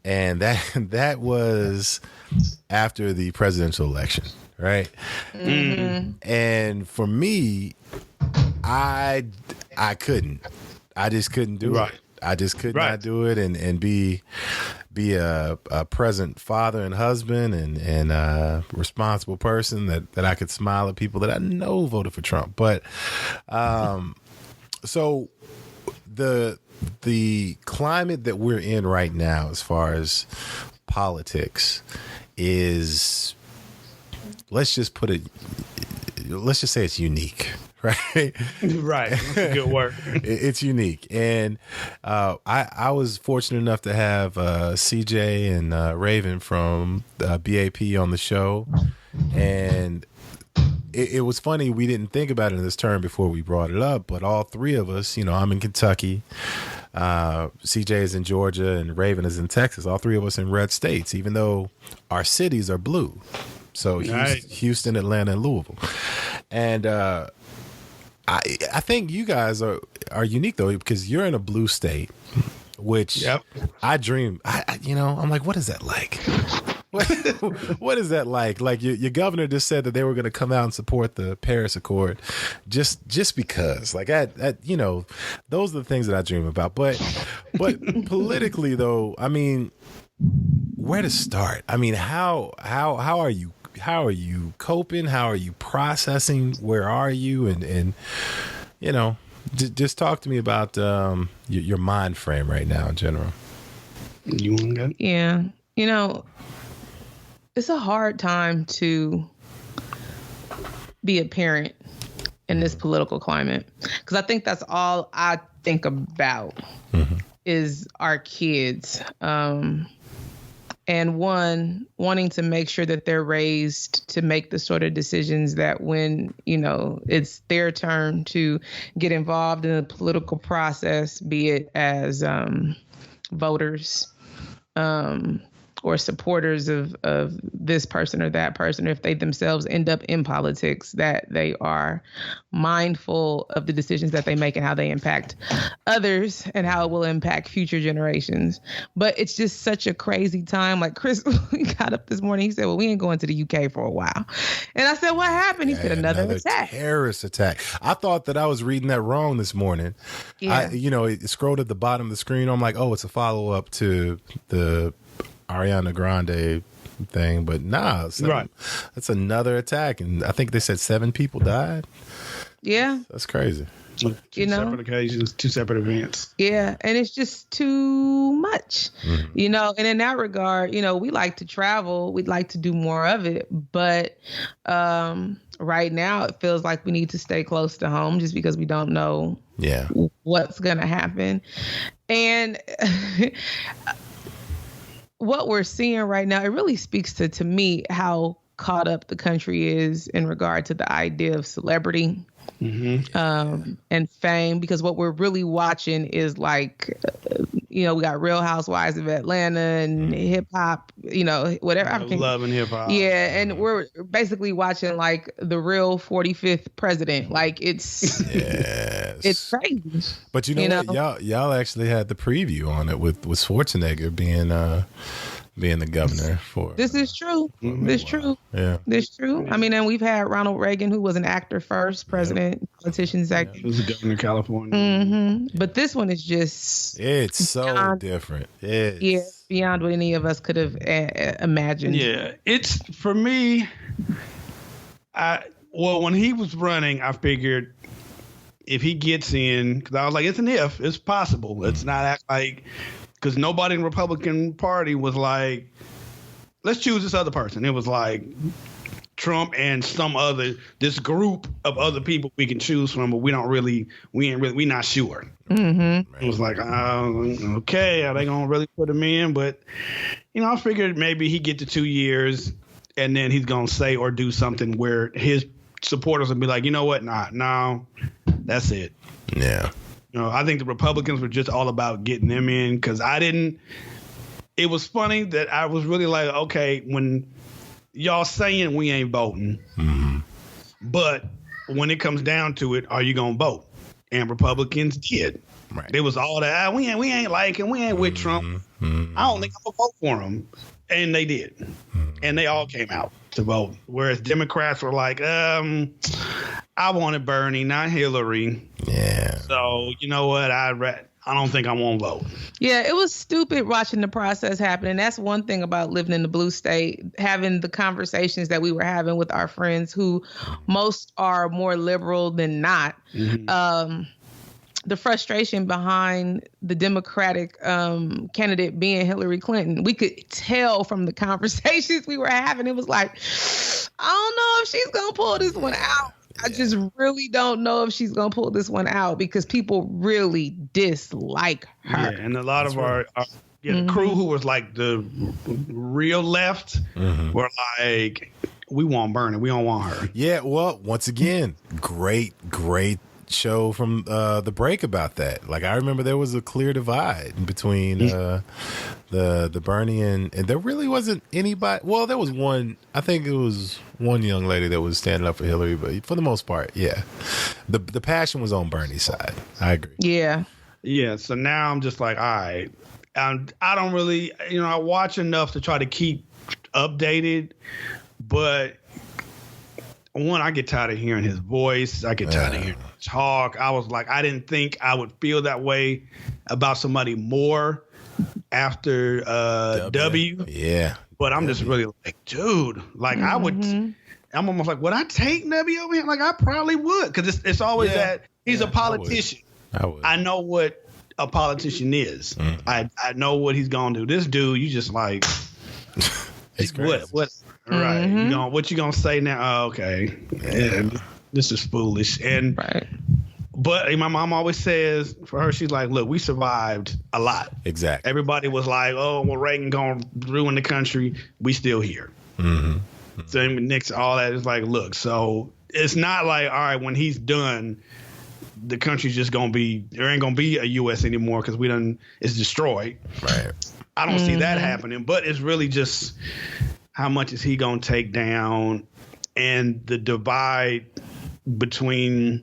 and that was after the presidential election, right? Mm-hmm. And for me, I couldn't. I just couldn't do it. I just could not do it and be a present father and husband and a responsible person that I could smile at people that I know voted for Trump. But so the climate that we're in right now as far as politics is, let's just say it's unique, right? Right. That's a good word. It's unique. And I was fortunate enough to have CJ and Raven from BAP on the show. And it was funny. We didn't think about it in this term before we brought it up, but all three of us, I'm in Kentucky, CJ is in Georgia, and Raven is in Texas. All three of us in red states, even though our cities are blue. So Houston, Atlanta, and Louisville. And I think you guys are unique though, because you're in a blue state, which I dream. I'm like, what is that like? What is that like? Like your governor just said that they were going to come out and support the Paris Accord, just because. Like those are the things that I dream about. But politically though, where to start? How are you? How are you coping? How are you processing? Where are you? And just talk to me about your mind frame right now in general. You want to go? Yeah, it's a hard time to be a parent in this political climate, because I think that's all I think about is our kids. And wanting to make sure that they're raised to make the sort of decisions that when, it's their turn to get involved in the political process, be it as voters, or supporters of this person or that person, or if they themselves end up in politics, that they are mindful of the decisions that they make and how they impact others and how it will impact future generations. But it's just such a crazy time. Like Chris, we got up this morning, he said, well, we ain't going to the UK for a while. And I said, what happened? He said, another attack. Terrorist attack. I thought that I was reading that wrong this morning. Yeah. It scrolled at the bottom of the screen. I'm like, oh, it's a follow-up to the Ariana Grande thing, but nah, that's another attack, and I think they said 7 people died. Yeah, that's crazy. Two separate occasions, two separate events. Yeah, and it's just too much, And in that regard, we like to travel. We'd like to do more of it, but right now it feels like we need to stay close to home just because we don't know what's gonna happen. And what we're seeing right now, it really speaks to me how caught up the country is in regard to the idea of celebrity and fame, because what we're really watching is like, we got Real Housewives of Atlanta and hip hop, whatever. Love and hip hop. Yeah, and we're basically watching like the real 45th president. Like it's it's crazy. But what? Y'all actually had the preview on it with Schwarzenegger being the governor for. This is true. This is true. Yeah. This is true. I mean, and we've had Ronald Reagan, who was an actor first, president, politician second. He was the governor of California. But this one is just. It's so different. It's beyond what any of us could have imagined. Yeah. It's, for me, when he was running, I figured if he gets in, because I was like, it's an if, it's possible. It's not like. Because nobody in the Republican Party was like, let's choose this other person. It was like Trump and this group of other people we can choose from, but we not sure. It was like, okay, are they going to really put him in? But, I figured maybe he get to 2 years and then he's going to say or do something where his supporters will be like, you know what? No, that's it. Yeah. I think the Republicans were just all about getting them in because it was funny that I was really like, okay, when y'all saying we ain't voting, but when it comes down to it, are you going to vote? And Republicans did. Right. It was all that, we ain't liking, we ain't with Trump. I don't think I'm going to vote for him. And they did. And they all came out to vote. Whereas Democrats were like, I wanted Bernie, not Hillary. Yeah. So, you know what? I don't think I won't vote. Yeah, it was stupid watching the process happen. And that's one thing about living in the blue state, having the conversations that we were having with our friends who most are more liberal than not. The frustration behind the Democratic candidate being Hillary Clinton. We could tell from the conversations we were having. It was like, I don't know if she's going to pull this one out. I just really don't know if she's going to pull this one out because people really dislike her. Yeah, and a lot of our the crew who was like the real left were like, we want Bernie. We don't want her. Yeah, well, once again, great show from the break about that. Like, I remember there was a clear divide between the Bernie and there really wasn't anybody. Well, there was one. I think it was one young lady that was standing up for Hillary, but for the most part, yeah, the passion was on Bernie's side. I agree. Yeah. So now I'm just like, all right, I don't really, I watch enough to try to keep updated, but one, I get tired of hearing his voice. I get tired of hearing him talk. I was like, I didn't think I would feel that way about somebody more after W. Yeah. But I'm just really like, dude, like I'm almost like, would I take W over him? Like, I probably would. Because it's always that he's a politician. I would. I know what a politician is. I know what he's going to do. This dude, you just like, it's crazy. What? Right. What you gonna say now? Oh, okay. Yeah, this is foolish. But my mom always says, for her, she's like, look, we survived a lot. Exactly. Everybody was like, oh, well, Reagan gonna ruin the country. We still here. So Nixon, all that is like, look, so it's not like, all right, when he's done, the country's just gonna be, there ain't gonna be a U.S. anymore because it's destroyed. Right. I don't see that happening, but it's really just how much is he going to take down, and the divide between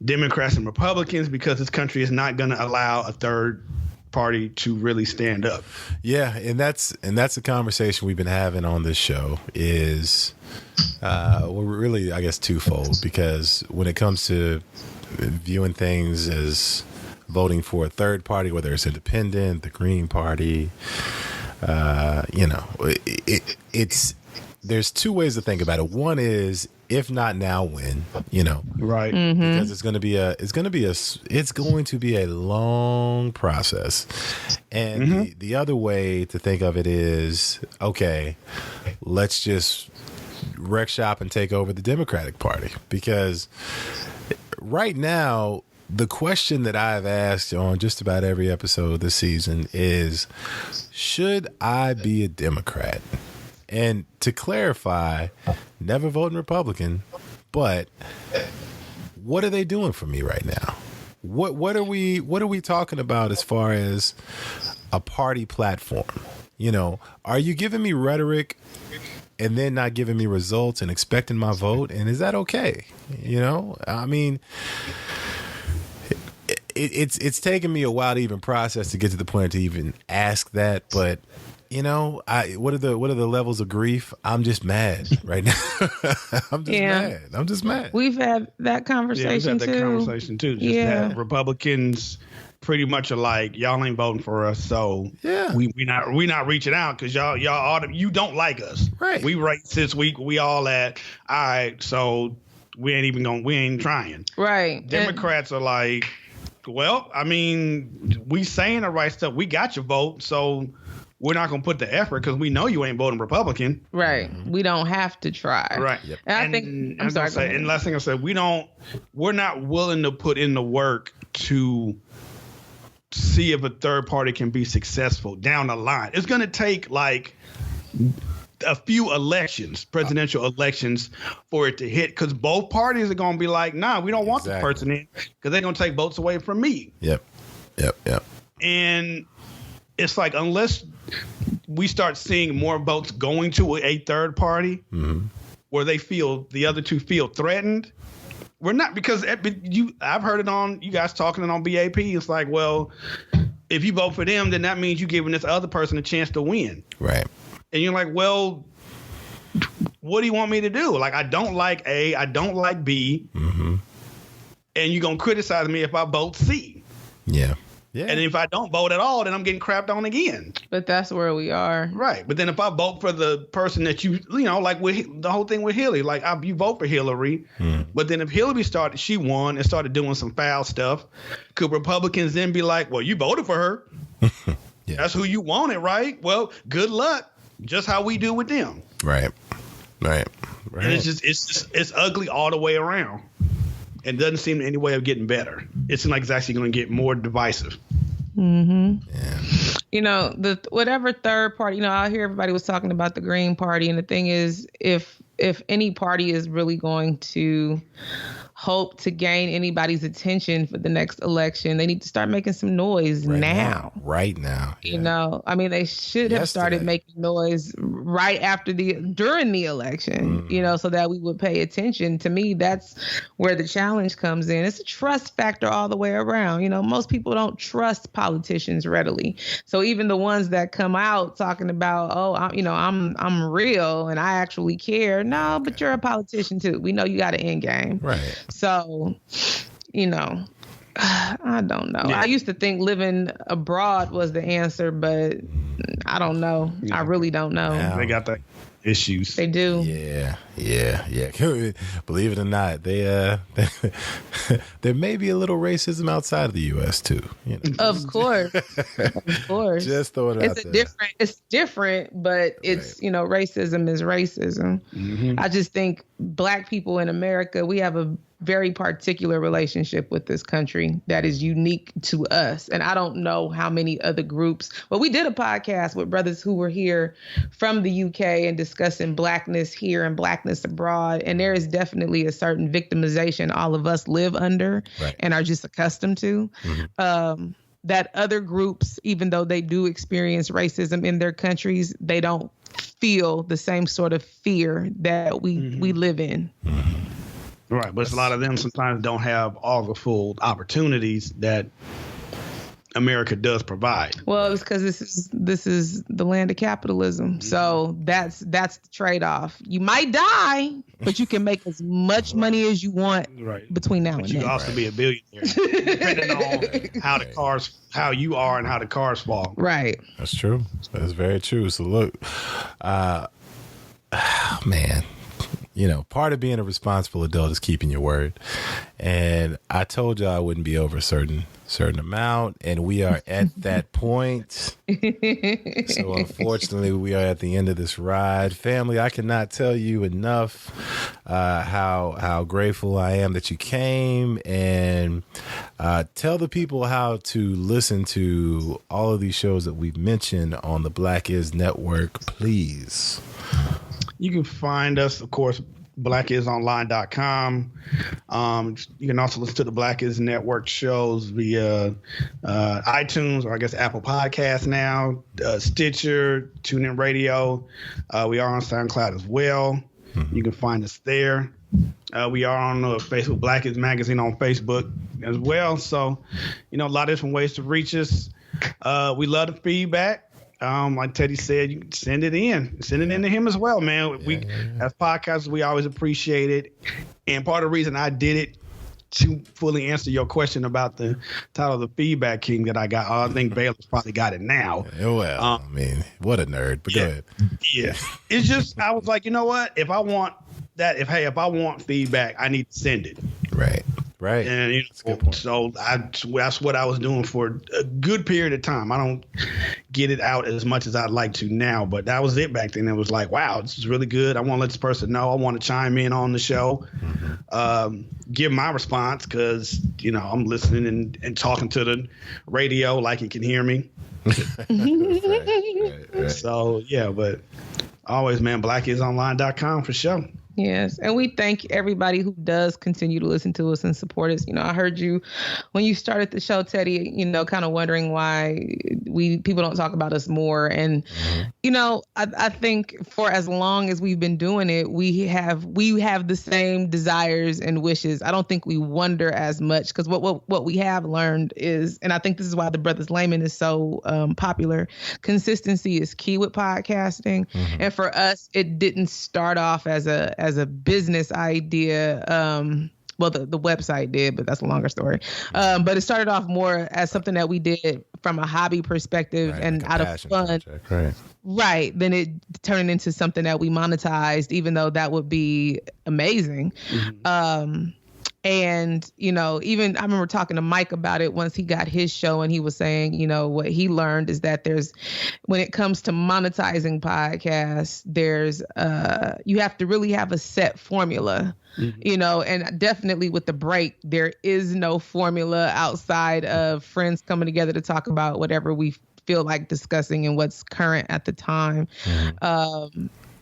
Democrats and Republicans, because this country is not going to allow a third party to really stand up. Yeah, and that's a conversation we've been having on this show is we're really, I guess, twofold, because when it comes to viewing things as voting for a third party, whether it's independent, the Green Party, it's there's two ways to think about it. One is, if not now, when, Right. because it's going to be a long process. And the other way to think of it is, okay, let's just wreck shop and take over the Democratic Party, because right now, the question that I've asked on just about every episode this season is, should I be a Democrat? And to clarify, never voting Republican, but what are they doing for me right now? What are we talking about as far as a party platform? Are you giving me rhetoric and then not giving me results and expecting my vote? And is that okay? I mean, it's taken me a while to even process to get to the point to even ask that, but what are the levels of grief? I'm just mad right now. I'm just mad. We've had that conversation too. Just that Republicans pretty much are like, y'all ain't voting for us, so we not reaching out because y'all you don't like us. Right. We racist. We all at all right, so we ain't trying. Right. Democrats are like, well, I mean, we saying the right stuff. We got your vote, so we're not going to put the effort because we know you ain't voting Republican. Right. We don't have to try. Right. Yep. And I think, I'm sorry. And last thing I said, we're not willing to put in the work to see if a third party can be successful down the line. It's going to take like a few presidential elections for it to hit, because both parties are going to be like, nah, we don't want the person in because they're going to take votes away from me. Yep. And it's like, unless we start seeing more votes going to a third party where the other two feel threatened, we're not, because I've heard it on you guys talking it on BAP. It's like, well, if you vote for them, then that means you're giving this other person a chance to win. Right. And you're like, well, what do you want me to do? Like, I don't like A, I don't like B, and you're going to criticize me if I vote C. Yeah. And if I don't vote at all, then I'm getting crapped on again. But that's where we are. Right. But then if I vote for the person that like with the whole thing with Hillary, like you vote for Hillary, but then if Hillary she won and started doing some foul stuff, could Republicans then be like, well, you voted for her. That's who you wanted, right? Well, good luck. Just how we do with them. Right. And it's ugly all the way around. And doesn't seem any way of getting better. It seems like it's actually going to get more divisive. Yeah. Whatever third party, I hear everybody was talking about the Green Party. And the thing is, if any party is really going to hope to gain anybody's attention for the next election, they need to start making some noise now. Right now. Yeah. They should have started making noise right during the election, so that we would pay attention. To me, that's where the challenge comes in. It's a trust factor all the way around. Most people don't trust politicians readily. So even the ones that come out talking about, I'm real and I actually care. No, but you're a politician too. We know you got an end game. Right. So, I don't know. Yeah. I used to think living abroad was the answer, but I don't know. I really don't know. Yeah. They got that issues. They do. Yeah. Believe it or not, there may be a little racism outside of the U.S. too. Of course. Just throw it out there. It's different, but it's racism is racism. I just think Black people in America, we have a very particular relationship with this country that is unique to us. And I don't know how many other groups. Well, we did a podcast with brothers who were here from the UK and discussing Blackness here and Blackness abroad. And there is definitely a certain victimization all of us live under and are just accustomed to. That other groups, even though they do experience racism in their countries, they don't feel the same sort of fear that we live in. Right, but a lot of them sometimes don't have all the full opportunities that America does provide. Well, it's because this is the land of capitalism. So that's the trade-off. You might die, but you can make as much money as you want between now and then. You can also be a billionaire, depending on how you are and how the cars fall. Right. That's true. That's very true. So look, man, you know, part of being a responsible adult is keeping your word. And I told you I wouldn't be over a certain amount, and we are at that point. So unfortunately, we are at the end of this ride. Family, I cannot tell you enough how grateful I am that you came, and tell the people how to listen to all of these shows that we've mentioned on the Black Is Network, please. You can find us, of course, blackisonline.com. You can also listen to the Black Is Network shows via iTunes, or I guess Apple Podcasts now, Stitcher, TuneIn Radio. We are on SoundCloud as well. You can find us there. We are on Facebook, Black Is Magazine on Facebook as well. So, you know, a lot of different ways to reach us. We love the feedback. Like Teddy said, you can send it in to him as well, man. As podcasters, we always appreciate it. And part of the reason I did it to fully answer your question about the title of the Feedback King that I got, I think Baylor's probably got it now. Well, I mean, what a nerd, but go ahead. Yeah. It's just, I was like, you know what? If I want feedback, I need to send it. Right. And you know, so that's what I was doing for a good period of time. I don't get it out as much as I'd like to now, but that was it back then. It was like, wow, this is really good. I want to let this person know. I want to chime in on the show, give my response, because, you know, I'm listening and talking to the radio like it can hear me. Right. So, yeah, but always, man, blackisonline.com for sure. Yes. And we thank everybody who does continue to listen to us and support us. You know, I heard you when you started the show, Teddy, you know, kind of wondering why people don't talk about us more. And, you know, I think for as long as we've been doing it, we have the same desires and wishes. I don't think we wonder as much, because what we have learned is, and I think this is why the Brothers Layman is so popular, consistency is key with podcasting. And for us, it didn't start off as a business idea. Well, the website did, but that's a longer story. But it started off more as something that we did from a hobby perspective, and like out of fun. Project, right. Then it turned into something that we monetized, even though that would be amazing. And, you know, even I remember talking to Mike about it once he got his show, and he was saying, you know, what he learned is that when it comes to monetizing podcasts, you have to really have a set formula, you know, and definitely with the break, there is no formula outside of friends coming together to talk about whatever we feel like discussing and what's current at the time.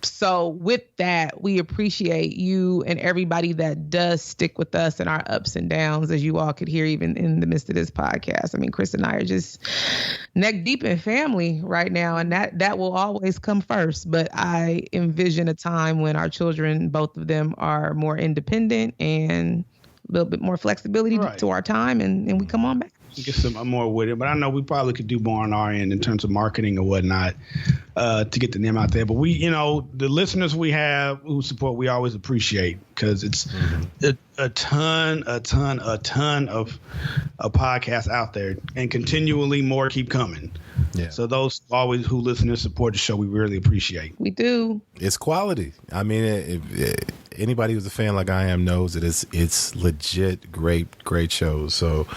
So with that, we appreciate you and everybody that does stick with us in our ups and downs, as you all could hear even in the midst of this podcast. I mean, Chris and I are just neck deep in family right now, and that will always come first. But I envision a time when our children, both of them, are more independent and a little bit more flexibility to our time, and we come on back. Get some more with it, but I know we probably could do more on our end in terms of marketing or whatnot to get the name out there. But we, you know, the listeners we have who support, we always appreciate, because it's a ton of podcasts out there, and continually more keep coming. Yeah. So those who listen and support the show, we really appreciate. We do. It's quality. I mean, anybody who's a fan like I am knows that it's legit great shows. So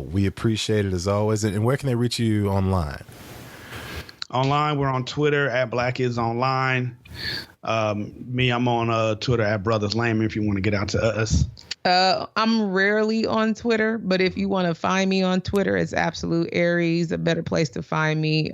we appreciate it as always. And where can they reach you online? Online, we're on Twitter at blackisonline. I'm on Twitter at Brothers Layman if you want to get out to us. I'm rarely on Twitter, but if you want to find me on Twitter, it's Absolute Aries. A better place to find me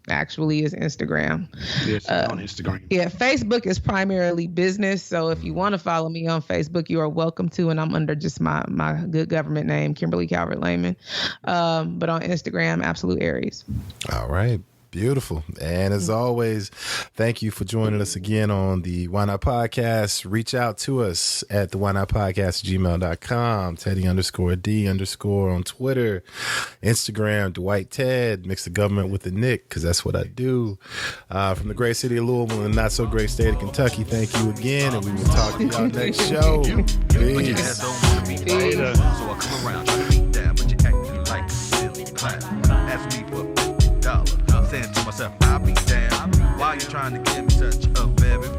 actually is Instagram. Yes, on Instagram. Yeah, Facebook is primarily business. So if you want to follow me on Facebook, you are welcome to. And I'm under just my good government name, Kimberly Calvert Layman. But on Instagram, Absolute Aries. All right. Beautiful. And as always, thank you for joining us again on the Why Not Podcast. Reach out to us at the Why Not Podcast gmail.com, Teddy_D_ on Twitter, Instagram, Dwight Ted, mix the government with the Nick, because that's what I do. From the great city of Louisville and not so great state of Kentucky, thank you again, and we will talk to y'all next show. Peace. Later. So I come around trying to beat down, but you're acting like a silly clown. Ask me for $50. Saying to myself, I'll be down. Why you trying to give me such a very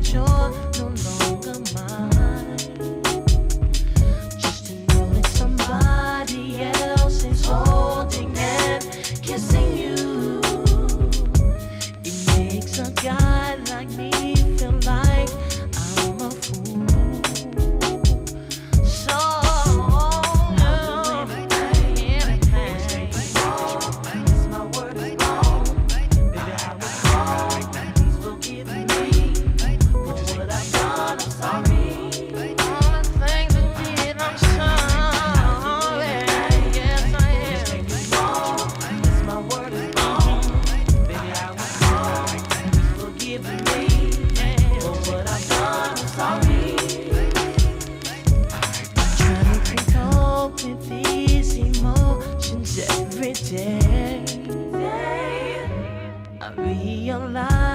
that you're no longer mine. Just to know that somebody else is holding and kissing you. It makes a guy like me feel like I'm a fool. So I'll do anything. It's my word is wrong. Baby, I was wrong. Please forgive me for what I've done. I'm sorry. All the things I did, I'm sorry. Yes, I am. It's my word is wrong. Baby, I was wrong. Please forgive me for what I've done. I'm sorry. Trying to cope with these emotions every day. I realize